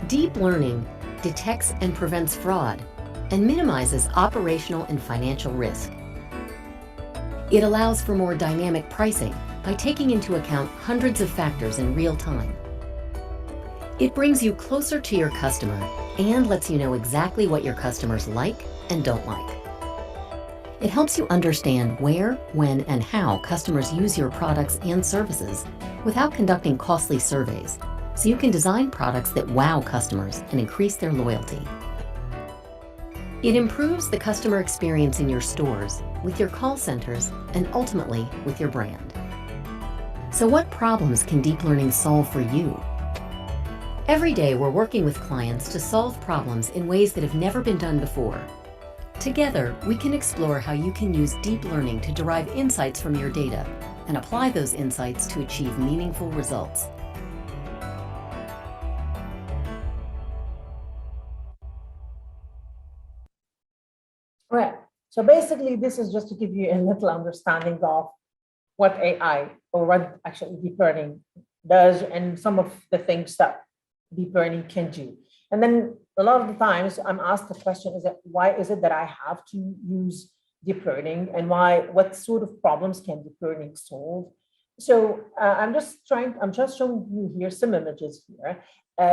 Deep learning detects and prevents fraud and minimizes operational and financial risk. It allows for more dynamic pricing by taking into account hundreds of factors in real time. It brings you closer to your customer and lets you know exactly what your customers like and don't like. It helps you understand where, when, and how customers use your products and services without conducting costly surveys, so you can design products that wow customers and increase their loyalty. It improves the customer experience in your stores, with your call centers, and ultimately with your brand. So what problems can deep learning solve for you? Every day we're working with clients to solve problems in ways that have never been done before. Together, we can explore how you can use deep learning to derive insights from your data and apply those insights to achieve meaningful results. Right. So basically, this is just to give you a little understanding of what AI or what actually deep learning does and some of the things that deep learning can do. And then a lot of the times I'm asked the question is that why is it that I have to use deep learning and what sort of problems can deep learning solve? So I'm just showing you here some images here.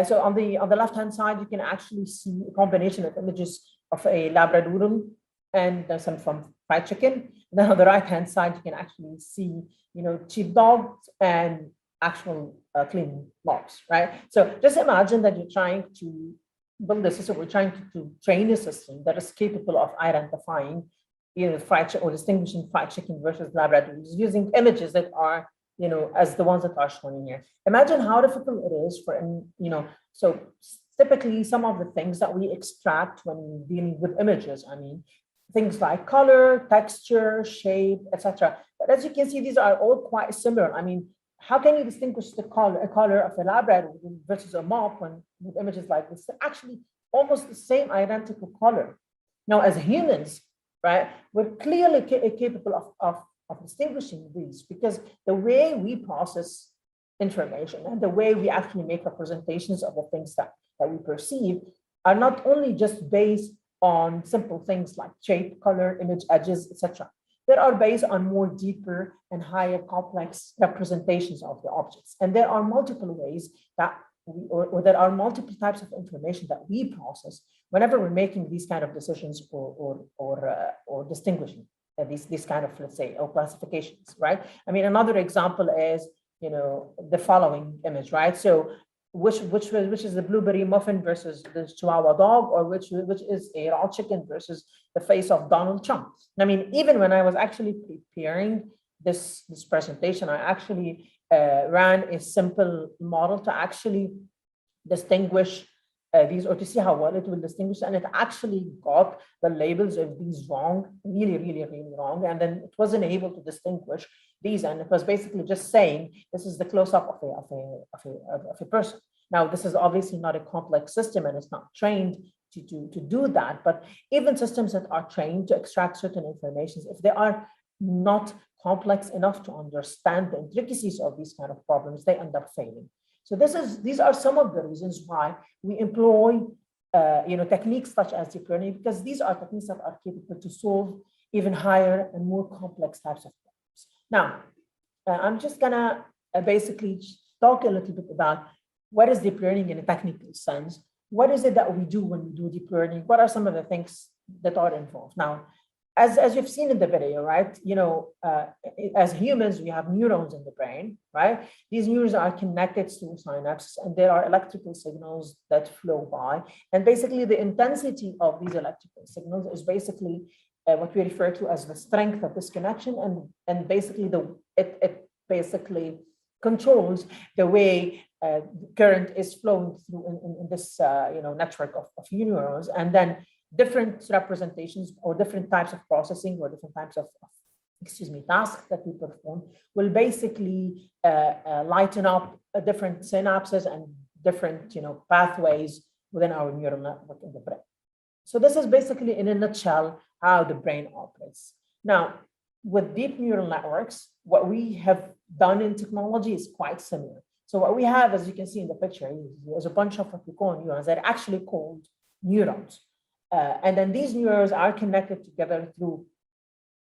So on the left-hand side, you can actually see a combination of images of a Labradoodle and some from fried chicken. And then on the right-hand side, you can actually see, cheap dogs and actual clean logs, right? So just imagine that you're trying to build a system, we're trying to train a system that is capable of identifying fried chicken or distinguishing fried chicken versus Labradoodles using images that are, as the ones that are shown in here. Imagine how difficult it is for, so typically some of the things that we extract when dealing with images, things like color, texture, shape, etc. But as you can see, these are all quite similar. How can you distinguish a color of a Labradoodle versus a mop when with images like this? They're actually almost the same identical color. Now, as humans, right, we're clearly capable of distinguishing these because the way we process information and the way we actually make representations of the things that we perceive are not only just based on simple things like shape, color, image, edges, etc. That are based on more deeper and higher complex representations of the objects. And there are multiple ways that or there are multiple types of information that we process whenever we're making these kind of decisions or distinguishing these kind of, let's say, or classifications, right? Another example is, the following image, right? So which is the blueberry muffin versus the Chihuahua dog, or which is a raw chicken versus the face of Donald Trump. Even when I was actually preparing this presentation, I actually ran a simple model to actually distinguish these, or to see how well it will distinguish, and it actually got the labels of these wrong, really, really, really wrong, and then it wasn't able to distinguish these, and it was basically just saying this is the close-up of a person. Now, this is obviously not a complex system, and it's not trained to do that. But even systems that are trained to extract certain information, if they are not complex enough to understand the intricacies of these kind of problems, they end up failing. So these are some of the reasons why we employ techniques such as deep learning, because these are techniques that are capable to solve even higher and more complex types of problems. Now, I'm just gonna basically talk a little bit about what is deep learning in a technical sense. What is it that we do when we do deep learning? What are some of the things that are involved? Now, as you've seen in the video, right? As humans, we have neurons in the brain, right? These neurons are connected through synapses, and there are electrical signals that flow by. And basically, the intensity of these electrical signals is basically what we refer to as the strength of this connection, and basically it basically controls the way current is flowing through in this network of neurons, and then different representations or different types of processing or different types of tasks that we perform will basically lighten up different synapses and different pathways within our neural network in the brain. So this is basically in a nutshell how the brain operates. Now, with deep neural networks, what we have done in technology is quite similar. So what we have, as you can see in the picture, is a bunch of what we call neurons that are actually called neurons. And then these neurons are connected together through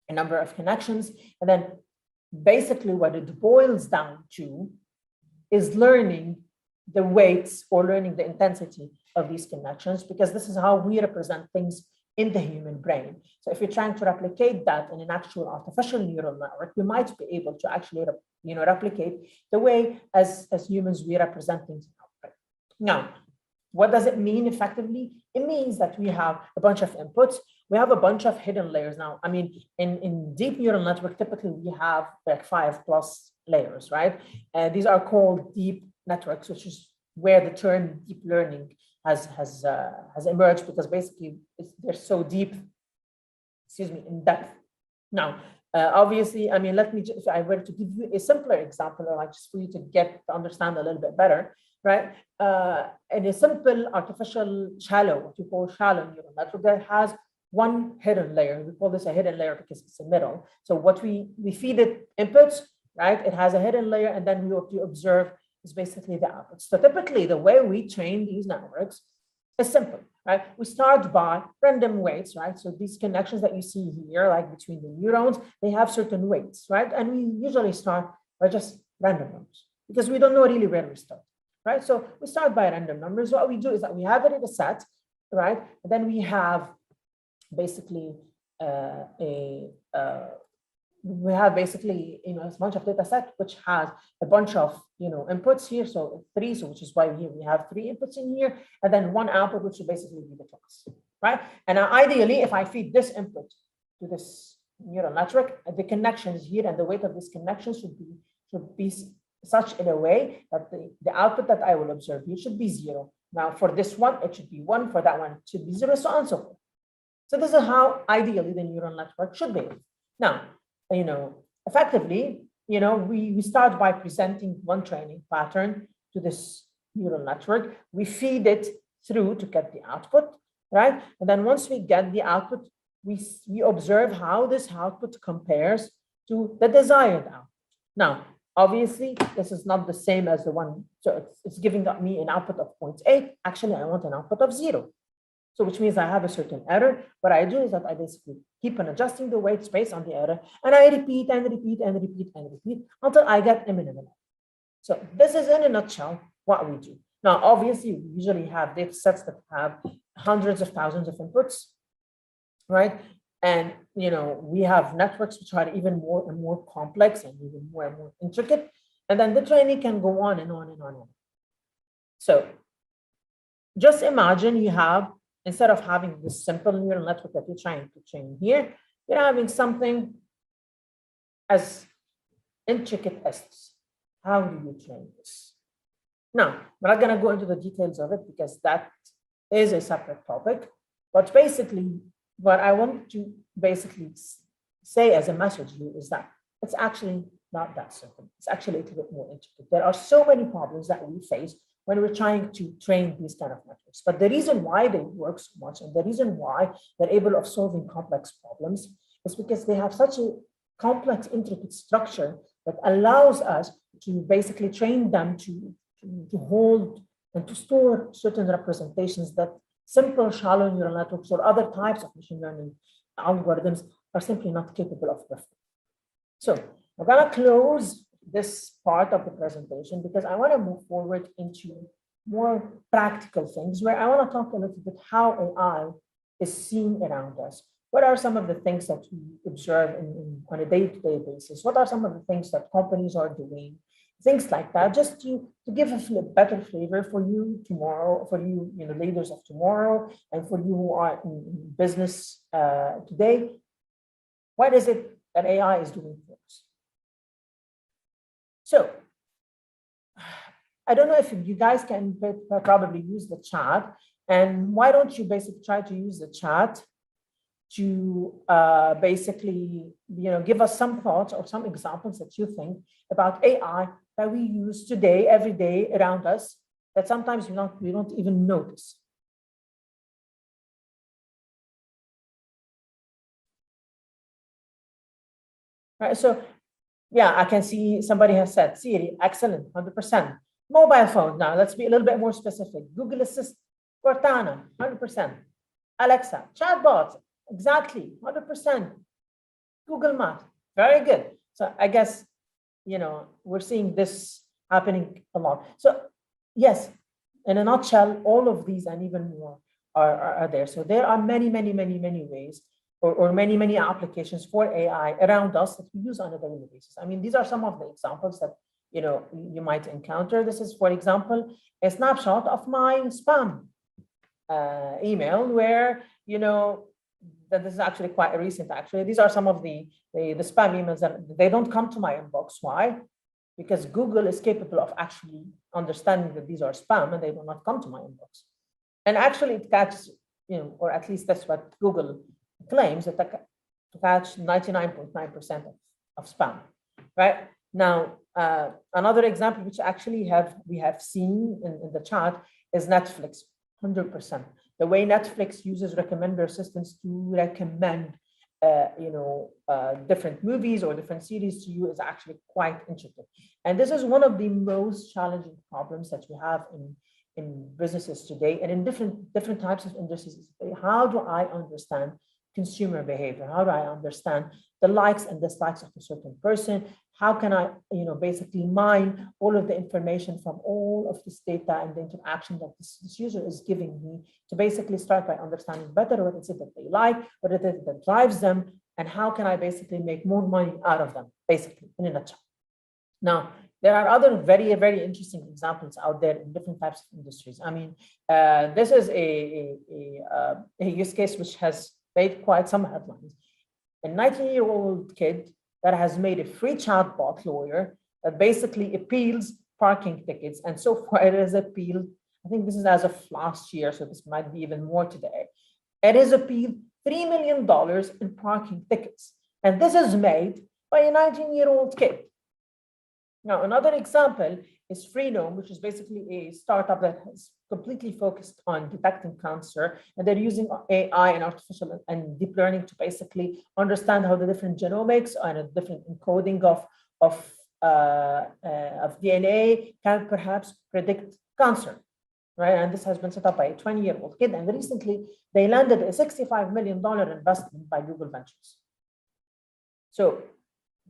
a number of connections. And then basically what it boils down to is learning the weights or learning the intensity of these connections, because this is how we represent things in the human brain. So if you're trying to replicate that in an actual artificial neural network, we might be able to actually replicate the way as humans we represent things in our brain. Now, what does it mean effectively? It means that we have a bunch of inputs. We have a bunch of hidden layers. Now, I mean, in deep neural network, typically we have like 5+ layers, right? These are called deep networks, which is where the term deep learning has emerged, because basically they're so deep, in depth. Now, obviously, I mean, if I were to give you a simpler example, or like just for you to understand a little bit better, right? In a simple artificial what you call shallow neural network, that has one hidden layer. We call this a hidden layer because it's a middle. So what we feed it inputs, right? It has a hidden layer, and then what you observe is basically the output. So typically, the way we train these networks is simple, right? We start by random weights, right? So these connections that you see here, like between the neurons, they have certain weights, right? And we usually start by just random numbers because we don't know really where we start, right? So we start by random numbers. What we do is that we have it in a set, right? And then we have basically we have basically a bunch of data set which has a bunch of inputs here, so 3, so which is why here we have 3 inputs in here, and then 1 output, which would basically be the class, right? And ideally, if I feed this input to this neural network, the connections here and the weight of this connection should be such in a way that the output that I will observe here should be 0. Now for this one, it should be 1, for that one, it should be 0, so on and so forth. So this is how ideally the neural network should be. Now, effectively, we start by presenting one training pattern to this neural network. We feed it through to get the output, right? And then once we get the output, we observe how this output compares to the desired output. Now, obviously, this is not the same as the one, so it's giving me an output of 0.8. Actually, I want an output of 0. So which means I have a certain error. What I do is that I basically keep on adjusting the weights based on the error, and I repeat and repeat and repeat and repeat until I get a minimum. So this is in a nutshell what we do. Now, obviously, we usually have data sets that have hundreds of thousands of inputs, right? And we have networks which are even more and more complex and even more and more intricate. And then the training can go on and on and on and on. So just imagine you have, instead of having this simple neural network that you're trying to train here, you're having something as intricate as this. How do you train this? Now, we're not going to go into the details of it because that is a separate topic. But basically, what I want to basically say as a message here is that it's actually not that simple. It's actually a little bit more intricate. There are so many problems that we face when we're trying to train these kind of networks. But the reason why they work so much and the reason why they're able of solving complex problems is because they have such a complex, intricate structure that allows us to basically train them to hold and to store certain representations that Simple shallow neural networks or other types of machine learning algorithms are simply not capable of performing. So I'm going to close this part of the presentation because I want to move forward into more practical things where I want to talk a little bit how AI is seen around us. What are some of the things that we observe on a day-to-day basis? What are some of the things that companies are doing? Things like that, just to give a better flavor for you tomorrow, for you, leaders of tomorrow, and for you who are in business today. What is it that AI is doing for us? So, I don't know if you guys can probably use the chat, and why don't you basically try to use the chat to basically, give us some thoughts or some examples that you think about AI that we use today, every day around us, that sometimes we don't even notice. Right, so yeah, I can see somebody has said Siri, excellent, 100%. Mobile phone, now let's be a little bit more specific. Google Assistant, Cortana, 100%. Alexa, chatbots, exactly, 100%. Google Maps, very good. So I guess, we're seeing this happening a lot. So yes, in a nutshell, all of these and even more are there. So there are many, many, many, many ways or many, many applications for AI around us that we use on a daily basis. I mean, these are some of the examples that, you might encounter. This is, for example, a snapshot of my spam email where, that this is actually quite recent, actually. These are some of the spam emails that they don't come to my inbox. Why? Because Google is capable of actually understanding that these are spam and they will not come to my inbox. And actually it catches, or at least that's what Google claims, that to catch 99.9% of spam, right? Now, another example which actually we have seen in the chat is Netflix, 100%. The way Netflix uses recommender systems to recommend, different movies or different series to you is actually quite interesting. And this is one of the most challenging problems that we have in businesses today and in different types of industries. How do I understand consumer behavior? How do I understand the likes and dislikes of a certain person? How can I, basically mine all of the information from all of this data and the interaction that this user is giving me to basically start by understanding better what is it that they like, what it is that drives them, and how can I basically make more money out of them, basically, in a nutshell. Now, there are other very, very interesting examples out there in different types of industries. I mean, this is a use case which has made quite some headlines. A 19-year-old kid that has made a free chatbot lawyer that basically appeals parking tickets. And so far it has appealed, I think this is as of last year, so this might be even more today. It has appealed $3 million in parking tickets. And this is made by a 19-year-old kid. Now, another example is Freenome, which is basically a startup that is completely focused on detecting cancer. And they're using AI and artificial and deep learning to basically understand how the different genomics and a different encoding of DNA can perhaps predict cancer, right? And this has been set up by a 20-year-old kid. And recently, they landed a $65 million investment by Google Ventures. So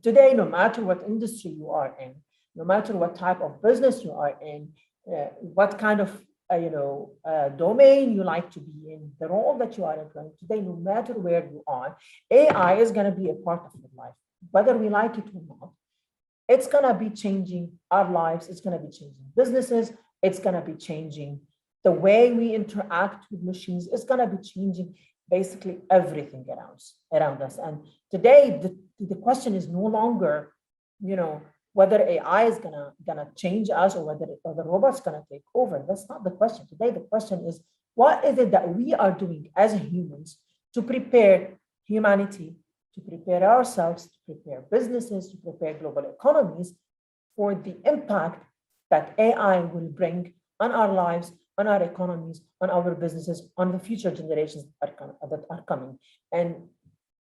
today, no matter what industry you are in, no matter what type of business you are in, what kind of domain you like to be in, the role that you are employing today, no matter where you are, AI is going to be a part of your life, whether we like it or not. It's going to be changing our lives. It's going to be changing businesses. It's going to be changing the way we interact with machines. It's going to be changing basically everything around us. And today, the question is no longer, whether AI is gonna change us or whether the robot's gonna take over. That's not the question. Today, the question is, what is it that we are doing as humans to prepare humanity, to prepare ourselves, to prepare businesses, to prepare global economies for the impact that AI will bring on our lives, on our economies, on our businesses, on the future generations that are coming. And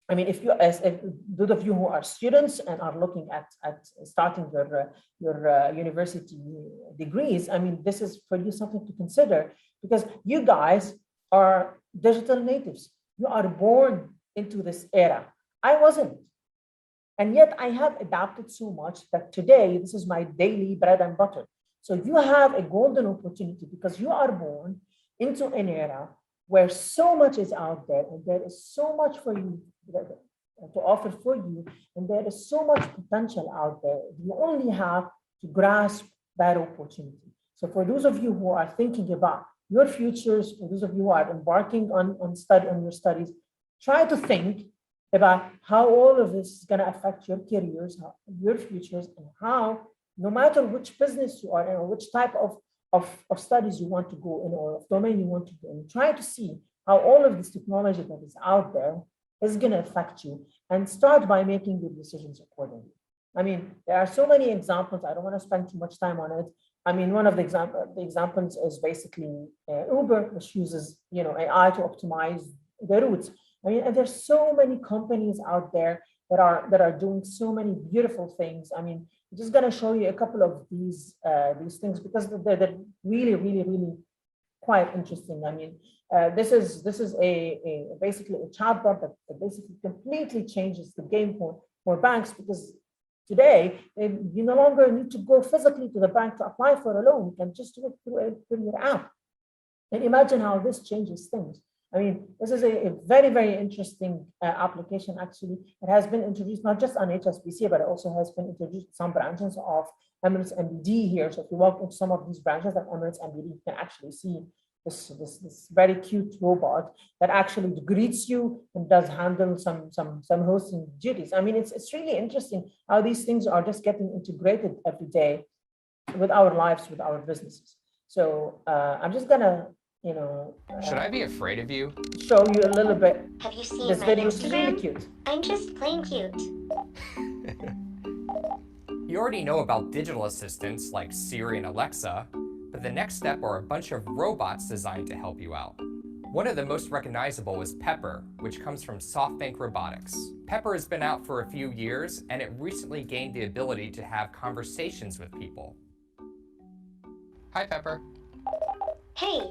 I mean, if those of you who are students and are looking at starting your university degrees, I mean, this is for you something to consider, because you guys are digital natives. You are born into this era. I wasn't. And yet I have adapted so much that today this is my daily bread and butter. So you have a golden opportunity because you are born into an era where so much is out there and there is so much for you to offer for you, and there is so much potential out there. You only have to grasp that opportunity. So for those of you who are thinking about your futures, for those of you who are embarking on your studies, try to think about how all of this is going to affect your careers, your futures, and how, no matter which business you are in or which type of studies you want to go in or of domain you want to go in, try to see how all of this technology that is out there is going to affect you, and start by making your decisions accordingly. I mean, there are so many examples. I don't want to spend too much time on it. I mean, one of the examples is basically Uber, which uses AI to optimize the routes. I mean, and there's so many companies out there that are doing so many beautiful things. I mean, I'm just going to show you a couple of these things because they're really, really, really quite interesting. I mean, this is basically a chatbot that basically completely changes the game for banks, because today you no longer need to go physically to the bank to apply for a loan. You can just do it through your app. And imagine how this changes things. I mean, this is a very, very interesting application. Actually, it has been introduced not just on HSBC, but it also has been introduced in some branches of Emirates MBD here. So if you walk into some of these branches of Emirates MBD, you can actually see this very cute robot that actually greets you and does handle some hosting duties. I mean, it's really interesting how these things are just getting integrated every day with our lives, with our businesses. So I'm just gonna, should I be afraid of you? Show you a little bit. Have you seen This my video Instagram? is really cute. I'm just plain cute. You already know about digital assistants like Siri and Alexa, but the next step are a bunch of robots designed to help you out. One of the most recognizable is Pepper, which comes from SoftBank Robotics. Pepper has been out for a few years, and it recently gained the ability to have conversations with people. Hi, Pepper. Hey,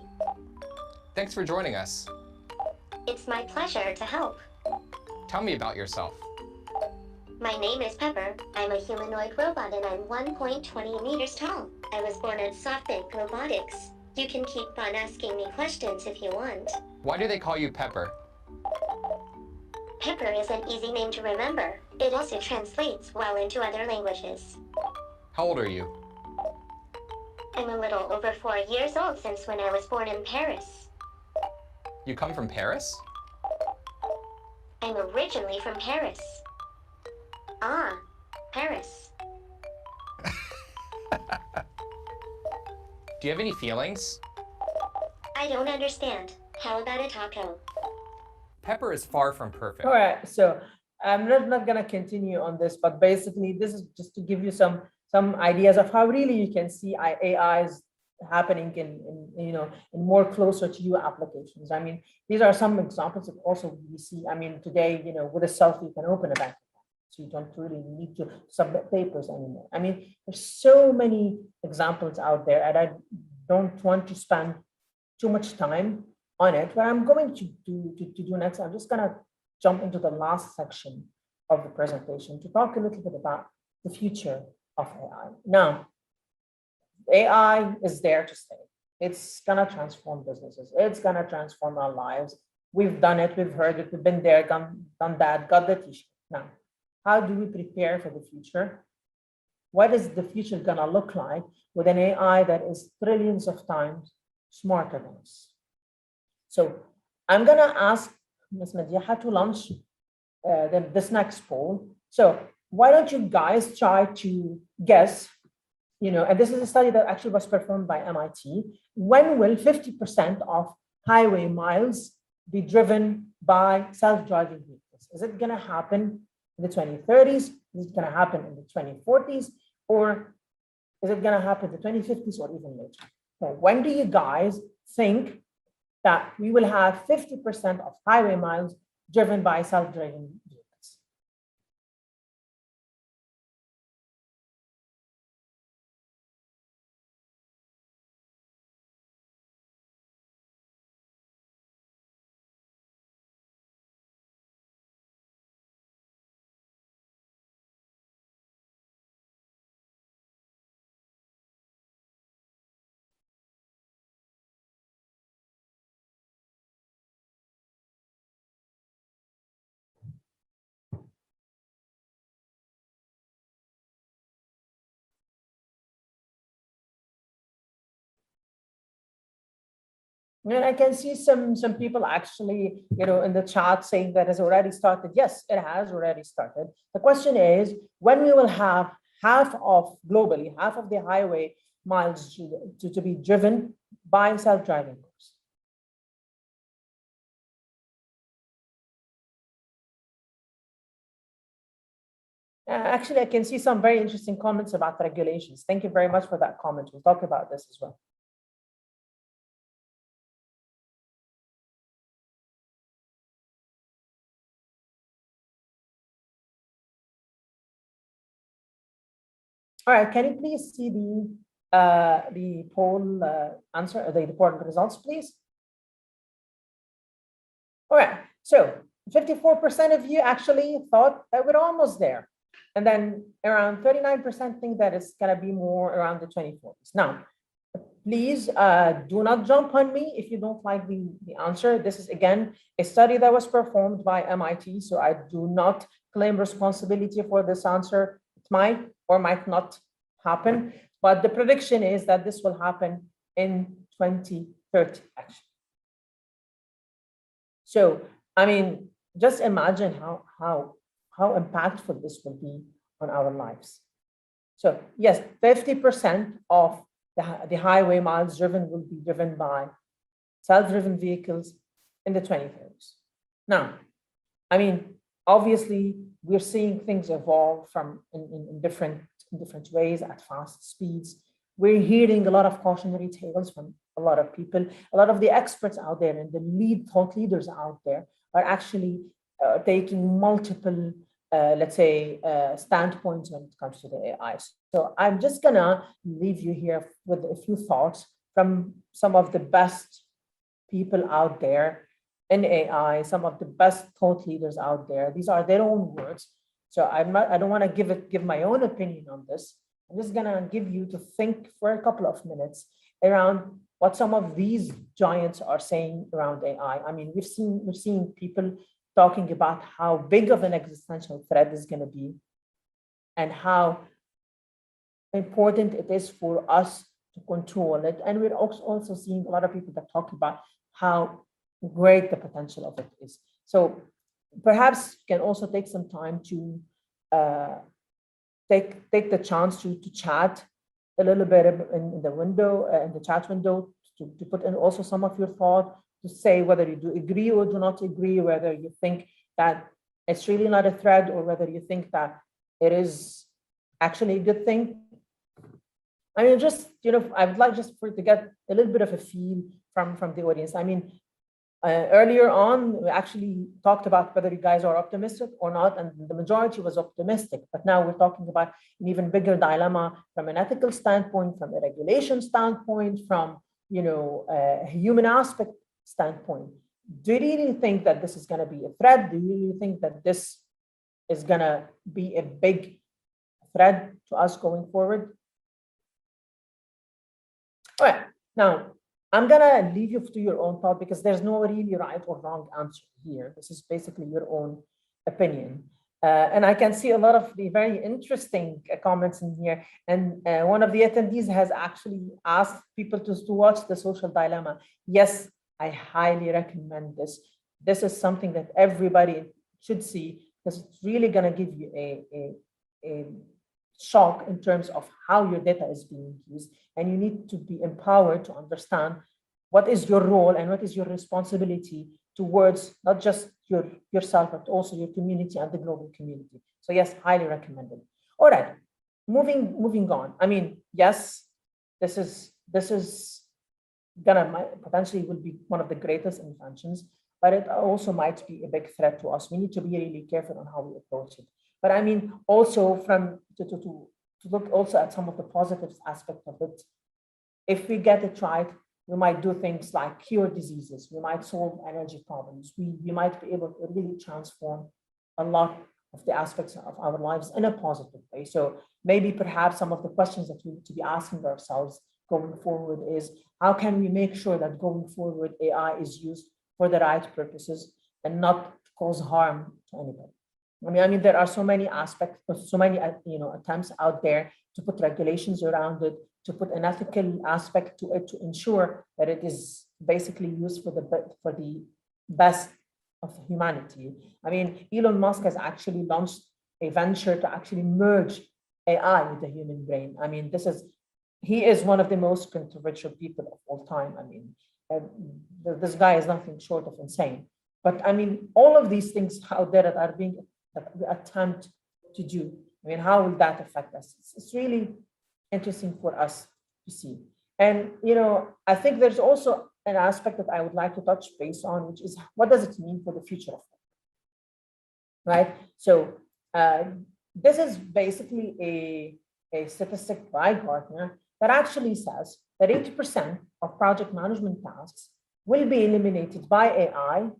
Thanks for joining us. it's my pleasure to help. Tell me about yourself. My name is Pepper. I'm a humanoid robot and I'm 1.20 meters tall. I was born at SoftBank Robotics. You can keep on asking me questions if you want. Why do they call you Pepper? Pepper is an easy name to remember. It also translates well into other languages. How old are you? I'm a little over 4 years old since when I was born in Paris. You come from Paris? I'm originally from Paris. Ah, Paris. Do you have any feelings? I don't understand. How about a taco? Pepper is far from perfect. All right, so I'm not gonna continue on this, but basically this is just to give you some ideas of how really you can see AI is happening in more closer to you applications. I mean, these are some examples that also we see. I mean, today, with a selfie, you can open a bank account. So you don't really need to submit papers anymore. I mean, there's so many examples out there, and I don't want to spend too much time on it. What I'm going to do next, I'm just gonna jump into the last section of the presentation to talk a little bit about the future of AI. Now, AI is there to stay. It's gonna transform businesses. It's gonna transform our lives. We've done it, we've heard it, we've been there, done that, got the t-shirt. Now, how do we prepare for the future? What is the future gonna look like with an AI that is trillions of times smarter than us? So I'm gonna ask Ms. Madiha to launch this next poll. So why don't you guys try to guess, and this is a study that actually was performed by MIT, when will 50% of highway miles be driven by self-driving vehicles? Is it gonna happen in the 2030s? Is it gonna happen in the 2040s? Or is it gonna happen in the 2050s or even later? So when do you guys think that we will have 50% of highway miles driven by self-driving vehicles? And I can see some people actually, in the chat saying that has already started. Yes, it has already started. The question is when we will have globally, half of the highway miles to be driven by self-driving cars. Actually, I can see some very interesting comments about regulations. Thank you very much for that comment. We'll talk about this as well. All right, can you please see the poll answer, the poll results, please? All right, so 54% of you actually thought that we're almost there. And then around 39% think that it's gonna be more around the 2040s. Now, please do not jump on me if you don't like the answer. This is, again, a study that was performed by MIT, so I do not claim responsibility for this answer. It might or might not happen, but the prediction is that this will happen in 2030, actually. So, I mean, just imagine how impactful this will be on our lives. So yes, 50% of the highway miles driven will be driven by self-driven vehicles in the 2030s. Now, I mean, obviously, we're seeing things evolve from in different ways at fast speeds. We're hearing a lot of cautionary tales from a lot of people. A lot of the experts out there and the thought leaders out there are actually taking multiple, let's say, standpoints when it comes to the AI. So I'm just gonna leave you here with a few thoughts from some of the best people out there in AI, some of the best thought leaders out there. These are their own words. So I don't want to give my own opinion on this. I'm just gonna give you to think for a couple of minutes around what some of these giants are saying around AI. I mean, we're seeing people talking about how big of an existential threat is going to be and how important it is for us to control it. And we're also seeing a lot of people that talk about how great the potential of it is. So perhaps you can also take some time to take the chance to chat a little bit in the window, in the chat window, to put in also some of your thought, to say whether you do agree or do not agree, whether you think that it's really not a threat or whether you think that it is actually a good thing. I mean, just, I would like just to get a little bit of a feel from the audience. I mean, earlier on, we actually talked about whether you guys are optimistic or not, and the majority was optimistic. But now we're talking about an even bigger dilemma from an ethical standpoint, from a regulation standpoint, from a human aspect standpoint. Do you really think that this is going to be a threat? Do you really think that this is going to be a big threat to us going forward? All right, now I'm gonna leave you to your own thought because there's no really right or wrong answer here. This is basically your own opinion. And I can see a lot of the very interesting comments in here. And one of the attendees has actually asked people to watch The Social Dilemma. Yes, I highly recommend this. This is something that everybody should see because it's really gonna give you a shock in terms of how your data is being used. And you need to be empowered to understand what is your role and what is your responsibility towards not just yourself, but also your community and the global community. So yes, highly recommended. All right, moving on. I mean, yes, this is gonna potentially will be one of the greatest inventions, but it also might be a big threat to us. We need to be really careful on how we approach it. But I mean, also to look also at some of the positive aspects of it. If we get it right, we might do things like cure diseases. We might solve energy problems. We might be able to really transform a lot of the aspects of our lives in a positive way. So maybe perhaps some of the questions that we need to be asking ourselves going forward is, how can we make sure that going forward AI is used for the right purposes and not cause harm to anybody? I mean, there are so many aspects, so many attempts out there to put regulations around it, to put an ethical aspect to it, to ensure that it is basically used for the best of humanity. I mean, Elon Musk has actually launched a venture to actually merge AI with the human brain. I mean, he is one of the most controversial people of all time. I mean, this guy is nothing short of insane. But I mean, all of these things out there that we attempt to do, I mean, how will that affect us? It's really interesting for us to see. And, I think there's also an aspect that I would like to touch base on, which is what does it mean for the future of work, right? So this is basically a statistic by Gartner that actually says that 80% of project management tasks will be eliminated by AI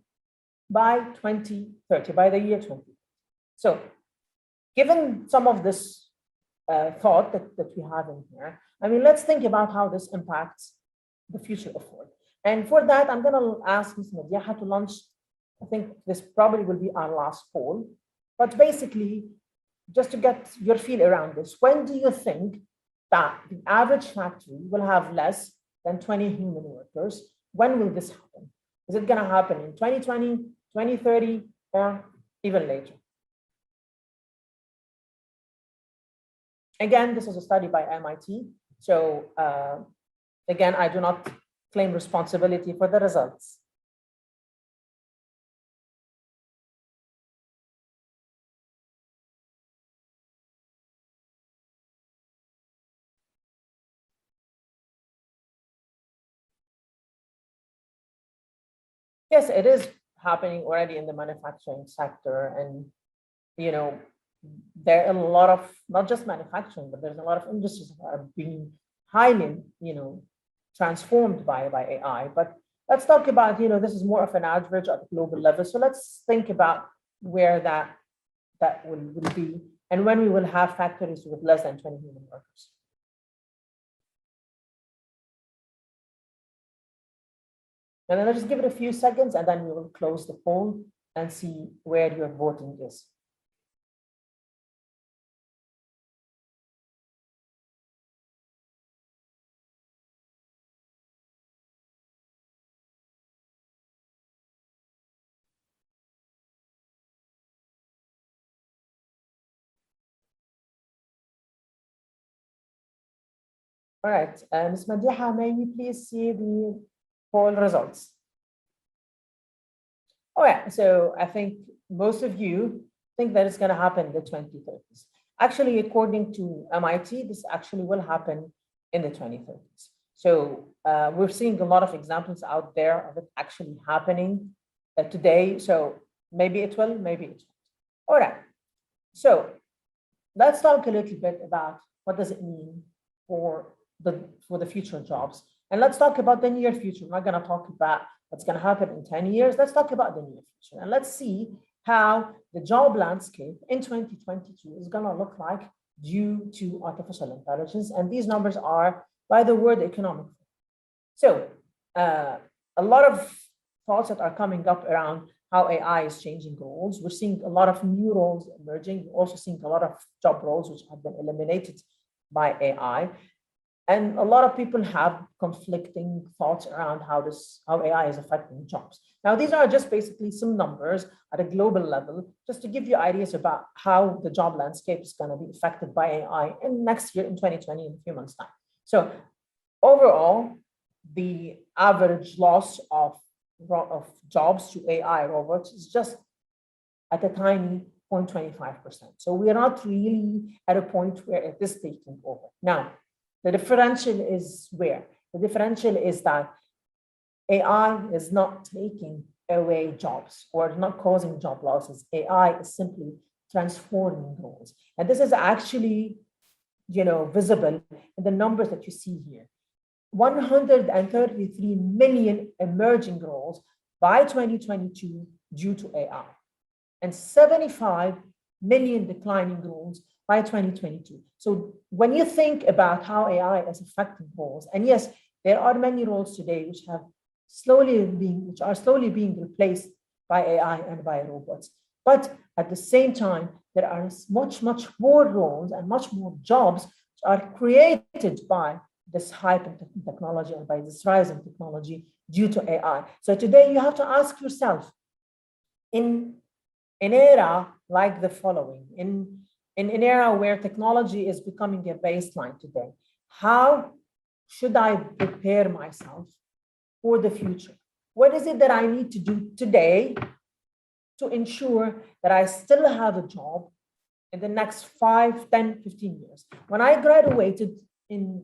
by 2030, by the year 2030. So given some of this thought that we have in here, I mean, let's think about how this impacts the future of work. And for that, I'm going to ask Ms. Madiha to launch, I think this probably will be our last poll, but basically, just to get your feel around this, when do you think that the average factory will have less than 20 human workers? When will this happen? Is it going to happen in 2020, 2030, or even later? Again, this is a study by MIT. So again, I do not claim responsibility for the results. Yes, it is happening already in the manufacturing sector. And, there are a lot of, not just manufacturing, but there's a lot of industries that are being highly, transformed by AI. But let's talk about, this is more of an average at the global level. So let's think about where that will be and when we will have factories with less than 20 human workers. And then I'll just give it a few seconds and then we will close the poll and see where your voting is. All right, Ms. Madiha, may we please see the poll results? All right, so I think most of you think that it's going to happen in the 2030s. Actually, according to MIT, this actually will happen in the 2030s. So we're seeing a lot of examples out there of it actually happening today. So maybe it will, maybe it won't. All right, so let's talk a little bit about what does it mean for the future jobs. And let's talk about the near future. We're not going to talk about what's going to happen in 10 years. Let's talk about the near future. And let's see how the job landscape in 2022 is going to look like due to artificial intelligence. And these numbers are by the World Economic Forum. So a lot of thoughts that are coming up around how AI is changing roles. We're seeing a lot of new roles emerging. We're also seeing a lot of job roles which have been eliminated by AI. And a lot of people have conflicting thoughts around how AI is affecting jobs. Now, these are just basically some numbers at a global level, just to give you ideas about how the job landscape is going to be affected by AI in next year, in 2020, in a few months' time. So overall, the average loss of jobs to AI robots is just at a tiny 0.25%. So we are not really at a point where it is taking over. Now, the differential is where? The differential is that AI is not taking away jobs or not causing job losses. AI is simply transforming roles. And this is actually, visible in the numbers that you see here. 133 million emerging roles by 2022 due to AI, and 75 million declining roles by 2022. So when you think about how AI is affecting roles, and yes, there are many roles today which are slowly being replaced by AI and by robots. But at the same time, there are much more roles and much more jobs which are created by this hype in technology and by this rise in technology due to AI. So today you have to ask yourself, in an era like the following, in an era where technology is becoming a baseline today, how should I prepare myself for the future? What is it that I need to do today to ensure that I still have a job in the next 5, 10, 15 years? When I graduated in,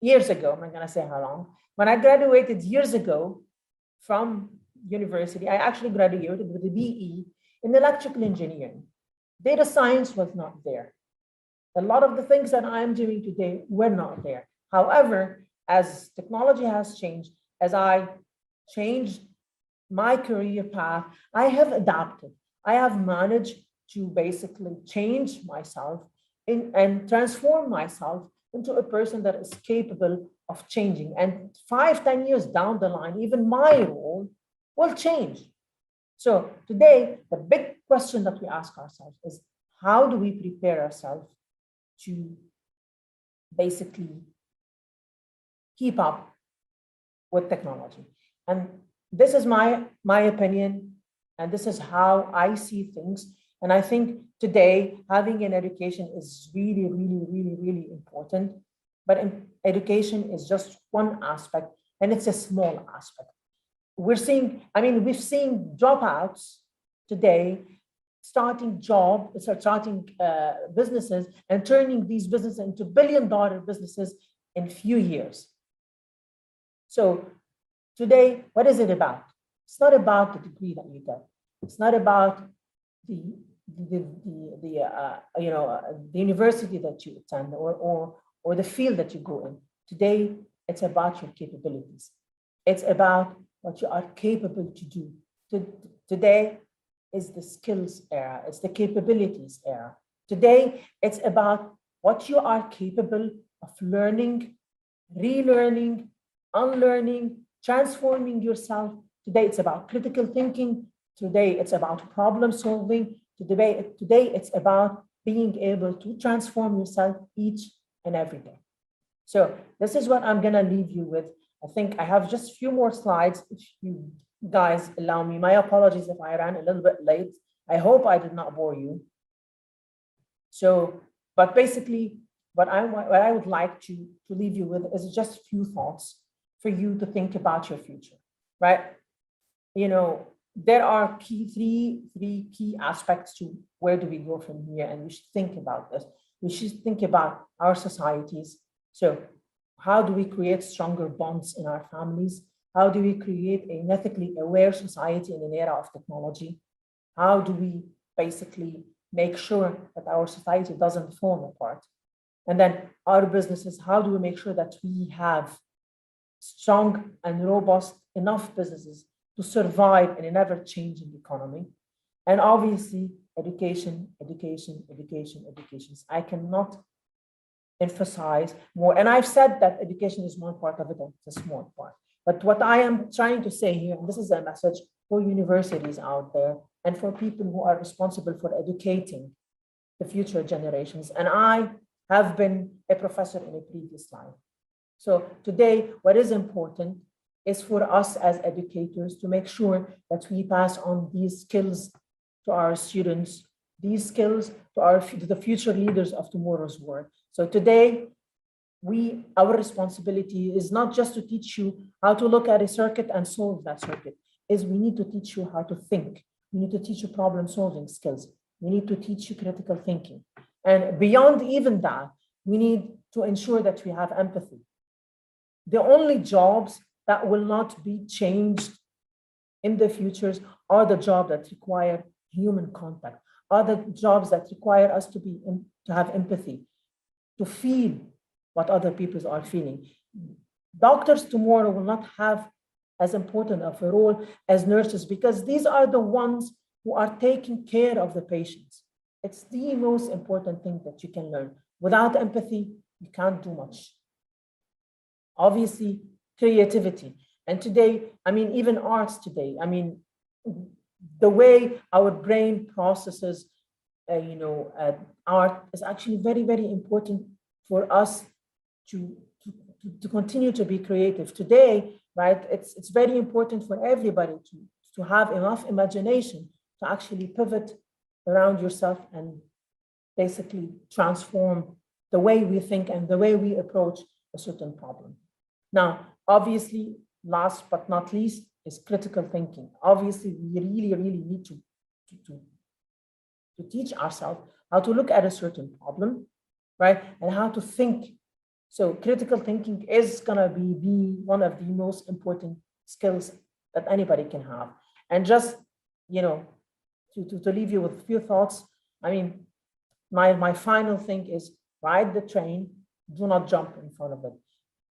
years ago, I'm not gonna say how long, when I graduated years ago from university, I actually graduated with a BE in electrical engineering. Data science was not there. A lot of the things that I'm doing today were not there. However, as technology has changed, as I changed my career path, I have adapted. I have managed to basically change myself and transform myself into a person that is capable of changing. And 5, 10 years down the line, even my role will change. So today, the big question that we ask ourselves is, how do we prepare ourselves to basically keep up with technology? And this is my opinion, and this is how I see things. And I think today having an education is really, really, really, really important. But education is just one aspect, and it's a small aspect. We've seen dropouts today starting businesses and turning these businesses into billion-dollar businesses in few years. So today, what is it about? It's not about the degree that you get. It's not about the university that you attend or the field that you go in. Today, it's about your capabilities. It's about what you are capable to do. Today is the skills era. It's the capabilities era. Today, it's about what you are capable of learning, relearning, unlearning, transforming yourself. Today, it's about critical thinking. Today, it's about problem solving. Today, it's about being able to transform yourself each and every day. So this is what I'm gonna leave you with. I think I have just a few more slides, if you guys allow me. My apologies if I ran a little bit late. I hope I did not bore you. So, but basically, what I would like to leave you with is just a few thoughts for you to think about your future, right? There are three key aspects to where do we go from here, and we should think about this. We should think about our societies. So how do we create stronger bonds in our families? How do we create an ethically aware society in an era of technology? How do we basically make sure that our society doesn't fall apart? And then our businesses, how do we make sure that we have strong and robust enough businesses to survive in an ever-changing economy? And obviously, education. I cannot emphasize more. And I've said that education is one part of it, and it's a small part. But what I am trying to say here, and this is a message for universities out there and for people who are responsible for educating the future generations. And I have been a professor in a previous life. So today, what is important is for us as educators to make sure that we pass on these skills to our students, these skills to the future leaders of tomorrow's world. So today, our responsibility is not just to teach you how to look at a circuit and solve that circuit, is we need to teach you how to think. We need to teach you problem-solving skills. We need to teach you critical thinking. And beyond even that, we need to ensure that we have empathy. The only jobs that will not be changed in the futures are the jobs that require human contact, are the jobs that require us to have empathy, to feel what other people are feeling. Doctors tomorrow will not have as important of a role as nurses, because these are the ones who are taking care of the patients. It's the most important thing that you can learn. Without empathy, you can't do much. Obviously, creativity. And today, even arts today, the way our brain processes, art is actually very, very important for us to continue to be creative. Today, right? It's very important for everybody to have enough imagination to actually pivot around yourself and basically transform the way we think and the way we approach a certain problem. Now, obviously, last but not least is critical thinking. Obviously, we really need to teach ourselves how to look at a certain problem, right? And how to think. So critical thinking is gonna be one of the most important skills that anybody can have. And just, to leave you with a few thoughts, I mean, my final thing is ride the train, do not jump in front of it.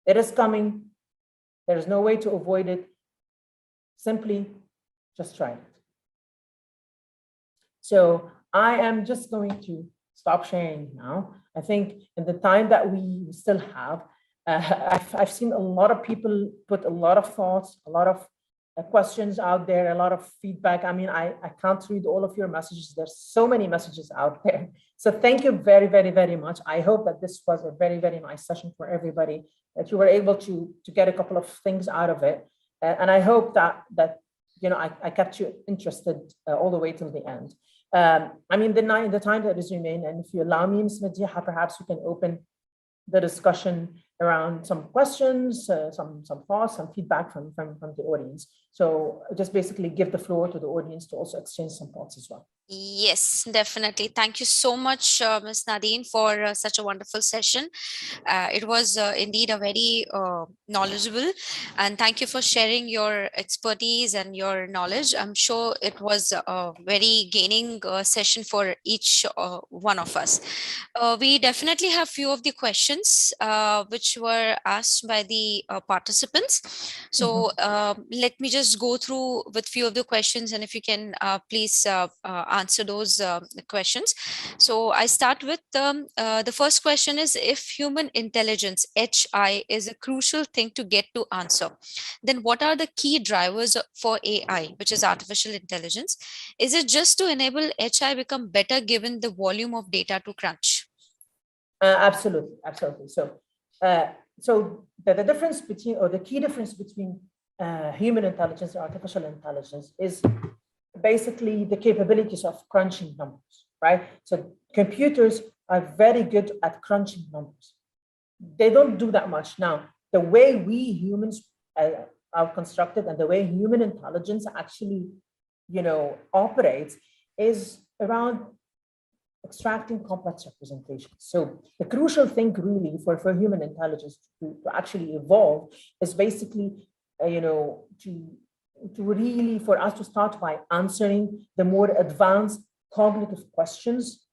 It is coming, there's no way to avoid it. Simply just try it. So I am just going to stop sharing now. I think in the time that we still have, I've seen a lot of people put a lot of thoughts, a lot of questions out there, a lot of feedback. I mean, I can't read all of your messages. There's so many messages out there. So thank you very much. I hope that this was a very nice session for everybody, that you were able to get a couple of things out of it. And I hope that I kept you interested all the way till the end. I mean, the time that is remaining, and if you allow me, Ms. Madiha, perhaps you can open the discussion around some questions, some thoughts, some feedback from the audience. So just basically give the floor to the audience to also exchange some thoughts as well. Yes, definitely. Thank you so much, Ms. Nadine, for such a wonderful session. It was indeed a very knowledgeable, and thank you for sharing your expertise and your knowledge. I'm sure it was a very gaining session for each one of us. We definitely have few of the questions which were asked by the participants. So let me just go through with few of the questions, and if you can please answer those questions. So I start with the first question is, if human intelligence, HI, is a crucial thing to get to answer, then what are the key drivers for AI, which is artificial intelligence? Is it just to enable HI become better given the volume of data to crunch? Absolutely. So the difference between, or the key difference between human intelligence and artificial intelligence is basically the capabilities of crunching numbers, right? So computers are very good at crunching numbers. They don't do that much. Now, the way we humans are constructed and the way human intelligence actually, operates is around extracting complex representations. So the crucial thing really for human intelligence to actually evolve is basically, to really, for us to start by answering the more advanced cognitive questions,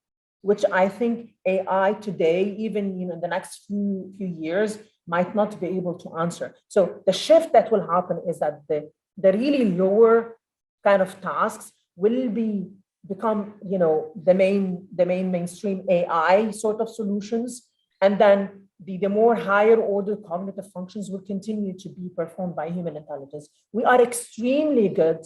which I think AI today, even in the next few years, might not be able to answer. So the shift that will happen is that the really lower kind of tasks will become, the mainstream AI sort of solutions, and then the more higher order cognitive functions will continue to be performed by human intelligence. We are extremely good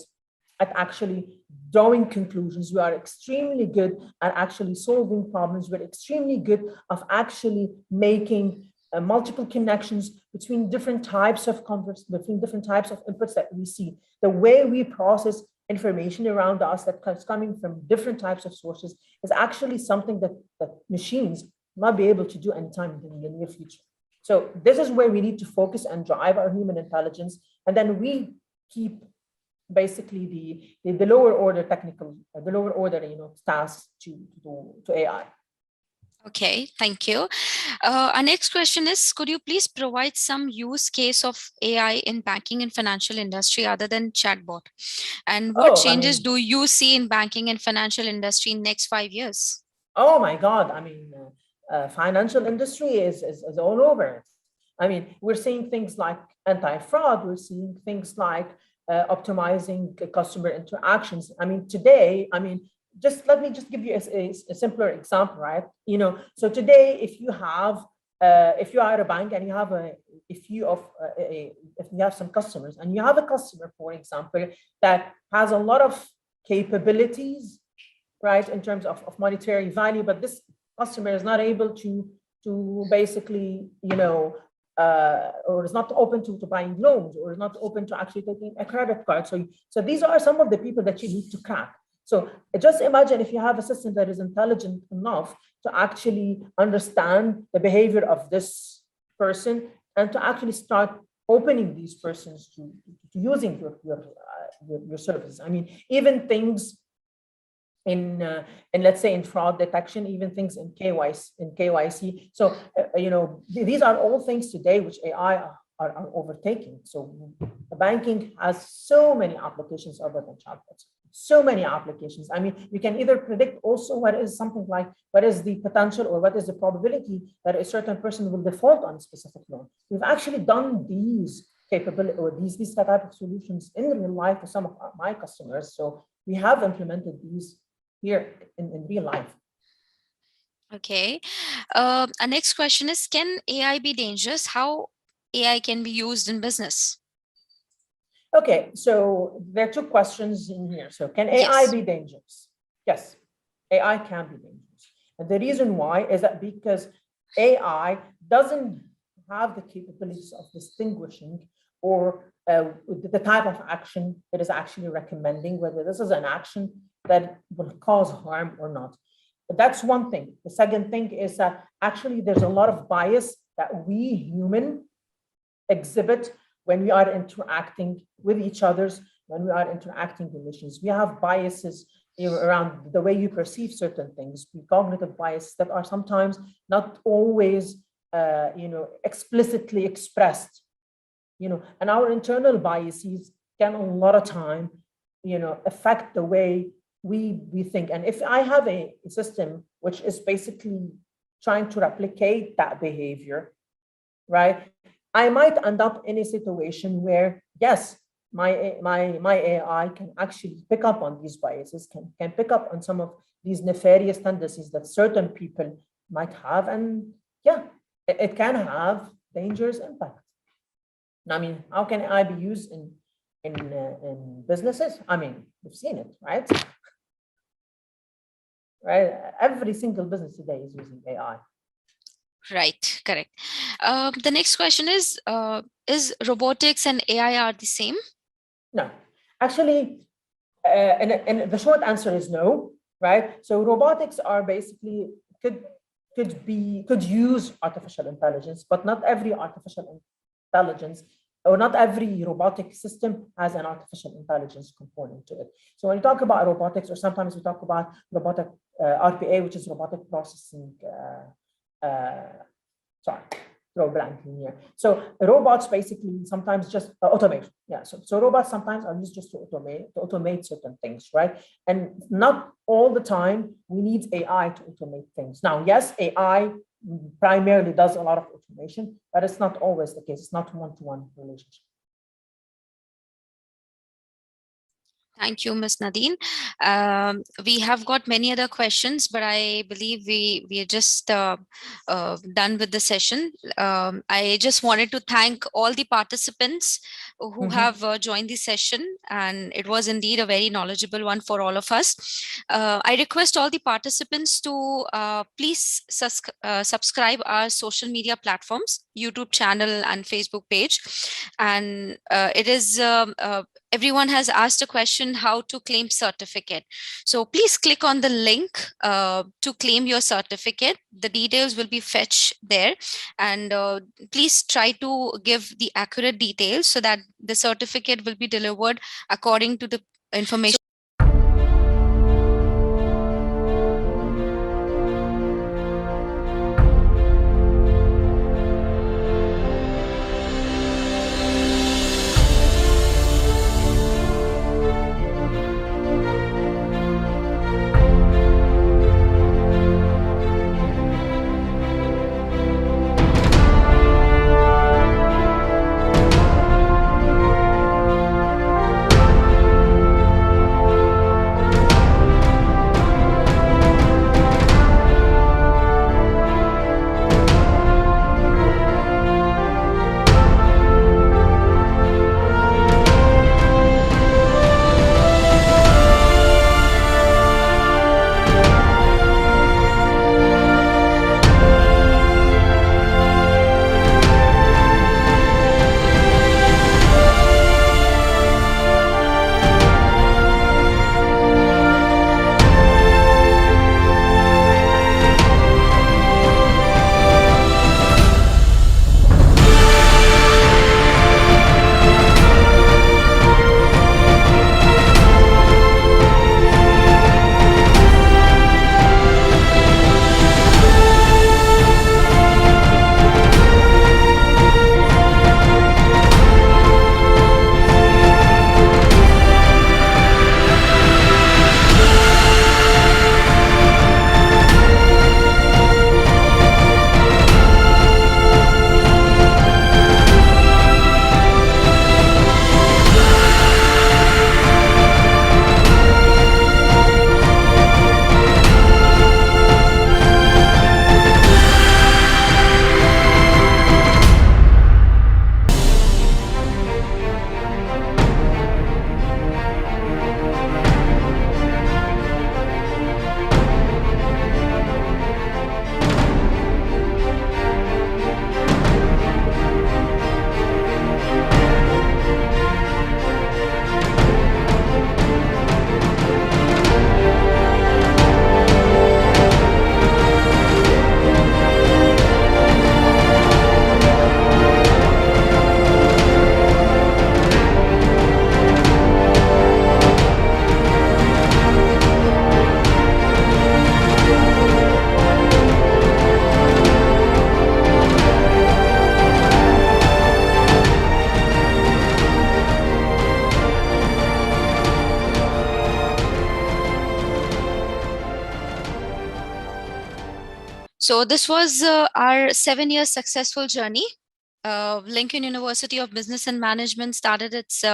at actually drawing conclusions. We are extremely good at actually solving problems. We're extremely good of actually making multiple connections between different types of between different types of inputs that we see. The way we process information around us that's coming from different types of sources is actually something that machines not be able to do anytime in the near future. So this is where we need to focus and drive our human intelligence, and then we keep basically the lower order tasks to AI. Okay, thank you. Our next question is, could you please provide some use case of AI in banking and financial industry other than chatbot? And what changes do you see in banking and financial industry in next 5 years? Oh my God, I mean, financial industry is all over. I mean, we're seeing things like anti-fraud, we're seeing things like optimizing customer interactions. I mean, today, let me give you a simpler example, right? So today, if you are at a bank and you have if you have some customers and you have a customer, for example, that has a lot of capabilities, right, in terms of monetary value, but this customer is not able to basically, or is not open to buying loans, or is not open to actually taking a credit card. So these are some of the people that you need to crack. So just imagine if you have a system that is intelligent enough to actually understand the behavior of this person and to actually start opening these persons to using your services. I mean, even things in let's say in fraud detection, even things in KYC. So these are all things today which AI are overtaking. So the banking has so many applications other than chatbots. So many applications. I mean, you can either predict also what is the potential or what is the probability that a certain person will default on a specific loan. We've actually done these capability or these type of solutions in real life for some of my customers. So we have implemented these here in real life. Okay. Our next question is, can AI be dangerous? How AI can be used in business? Okay, so there are two questions in here. So can AI be dangerous? Yes, AI can be dangerous. And the reason why is that because AI doesn't have the capabilities of distinguishing or the type of action it is actually recommending, whether this is an action that will cause harm or not. But that's one thing. The second thing is that actually there's a lot of bias that we human exhibit when we are interacting with each other, when we are interacting with machines. We have biases around the way you perceive certain things, cognitive biases that are sometimes not always explicitly expressed. And our internal biases can a lot of time affect the way we think. And if I have a system which is basically trying to replicate that behavior, right, I might end up in a situation where, yes, my AI can actually pick up on these biases, can pick up on some of these nefarious tendencies that certain people might have, and yeah, it can have dangerous impact. I mean, how can AI be used in businesses? I mean, we've seen it, right? Right. Every single business today is using AI. Right, correct. The next question is robotics and AI are the same? No, actually, and the short answer is no, right? So robotics are basically could use artificial intelligence, but not every artificial intelligence or not every robotic system has an artificial intelligence component to it. So when we talk about robotics, or sometimes we talk about robotic RPA, which is robotic processing. Sorry, throw blank in here. So robots basically sometimes just automate. Yeah. So robots sometimes are used just to automate certain things, right? And not all the time we need AI to automate things. Now, yes, AI primarily does a lot of automation, but it's not always the case. It's not one-to-one relationship. Thank you, Ms. Nadine. We have got many other questions, but I believe we are just done with the session. I just wanted to thank all the participants who have joined the session, and it was indeed a very knowledgeable one for all of us. I request all the participants to please subscribe our social media platforms, YouTube channel and Facebook page. And it is everyone has asked a question how to claim certificate. So please click on the link to claim your certificate. The details will be fetched there, and please try to give the accurate details so that the certificate will be delivered according to the information. So this was our 7-year successful journey. Lincoln University of Business and Management started its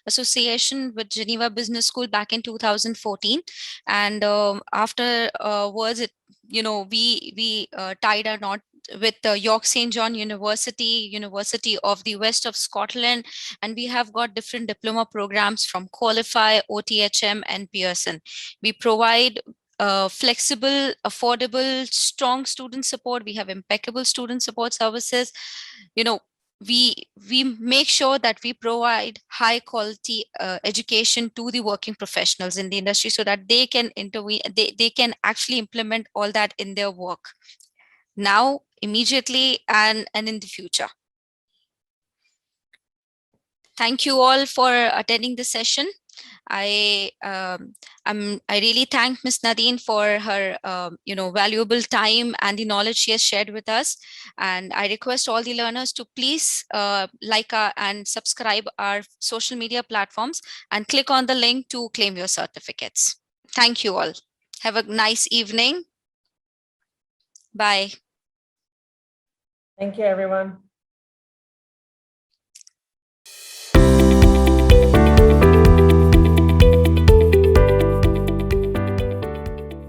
association with Geneva Business School back in 2014, and afterwards, we tied our knot with York St John University of the West of Scotland, and we have got different diploma programs from Qualify, OTHM, and Pearson. We provide flexible, affordable, strong student support. We have impeccable student support services. We make sure that we provide high quality education to the working professionals in the industry so that they can intervene, they can actually implement all that in their work now, immediately, and in the future. Thank you all for attending the session. I really thank Ms. Nadine for her valuable time and the knowledge she has shared with us. And I request all the learners to please like and subscribe our social media platforms and click on the link to claim your certificates. Thank you all. Have a nice evening. Bye. Thank you, everyone.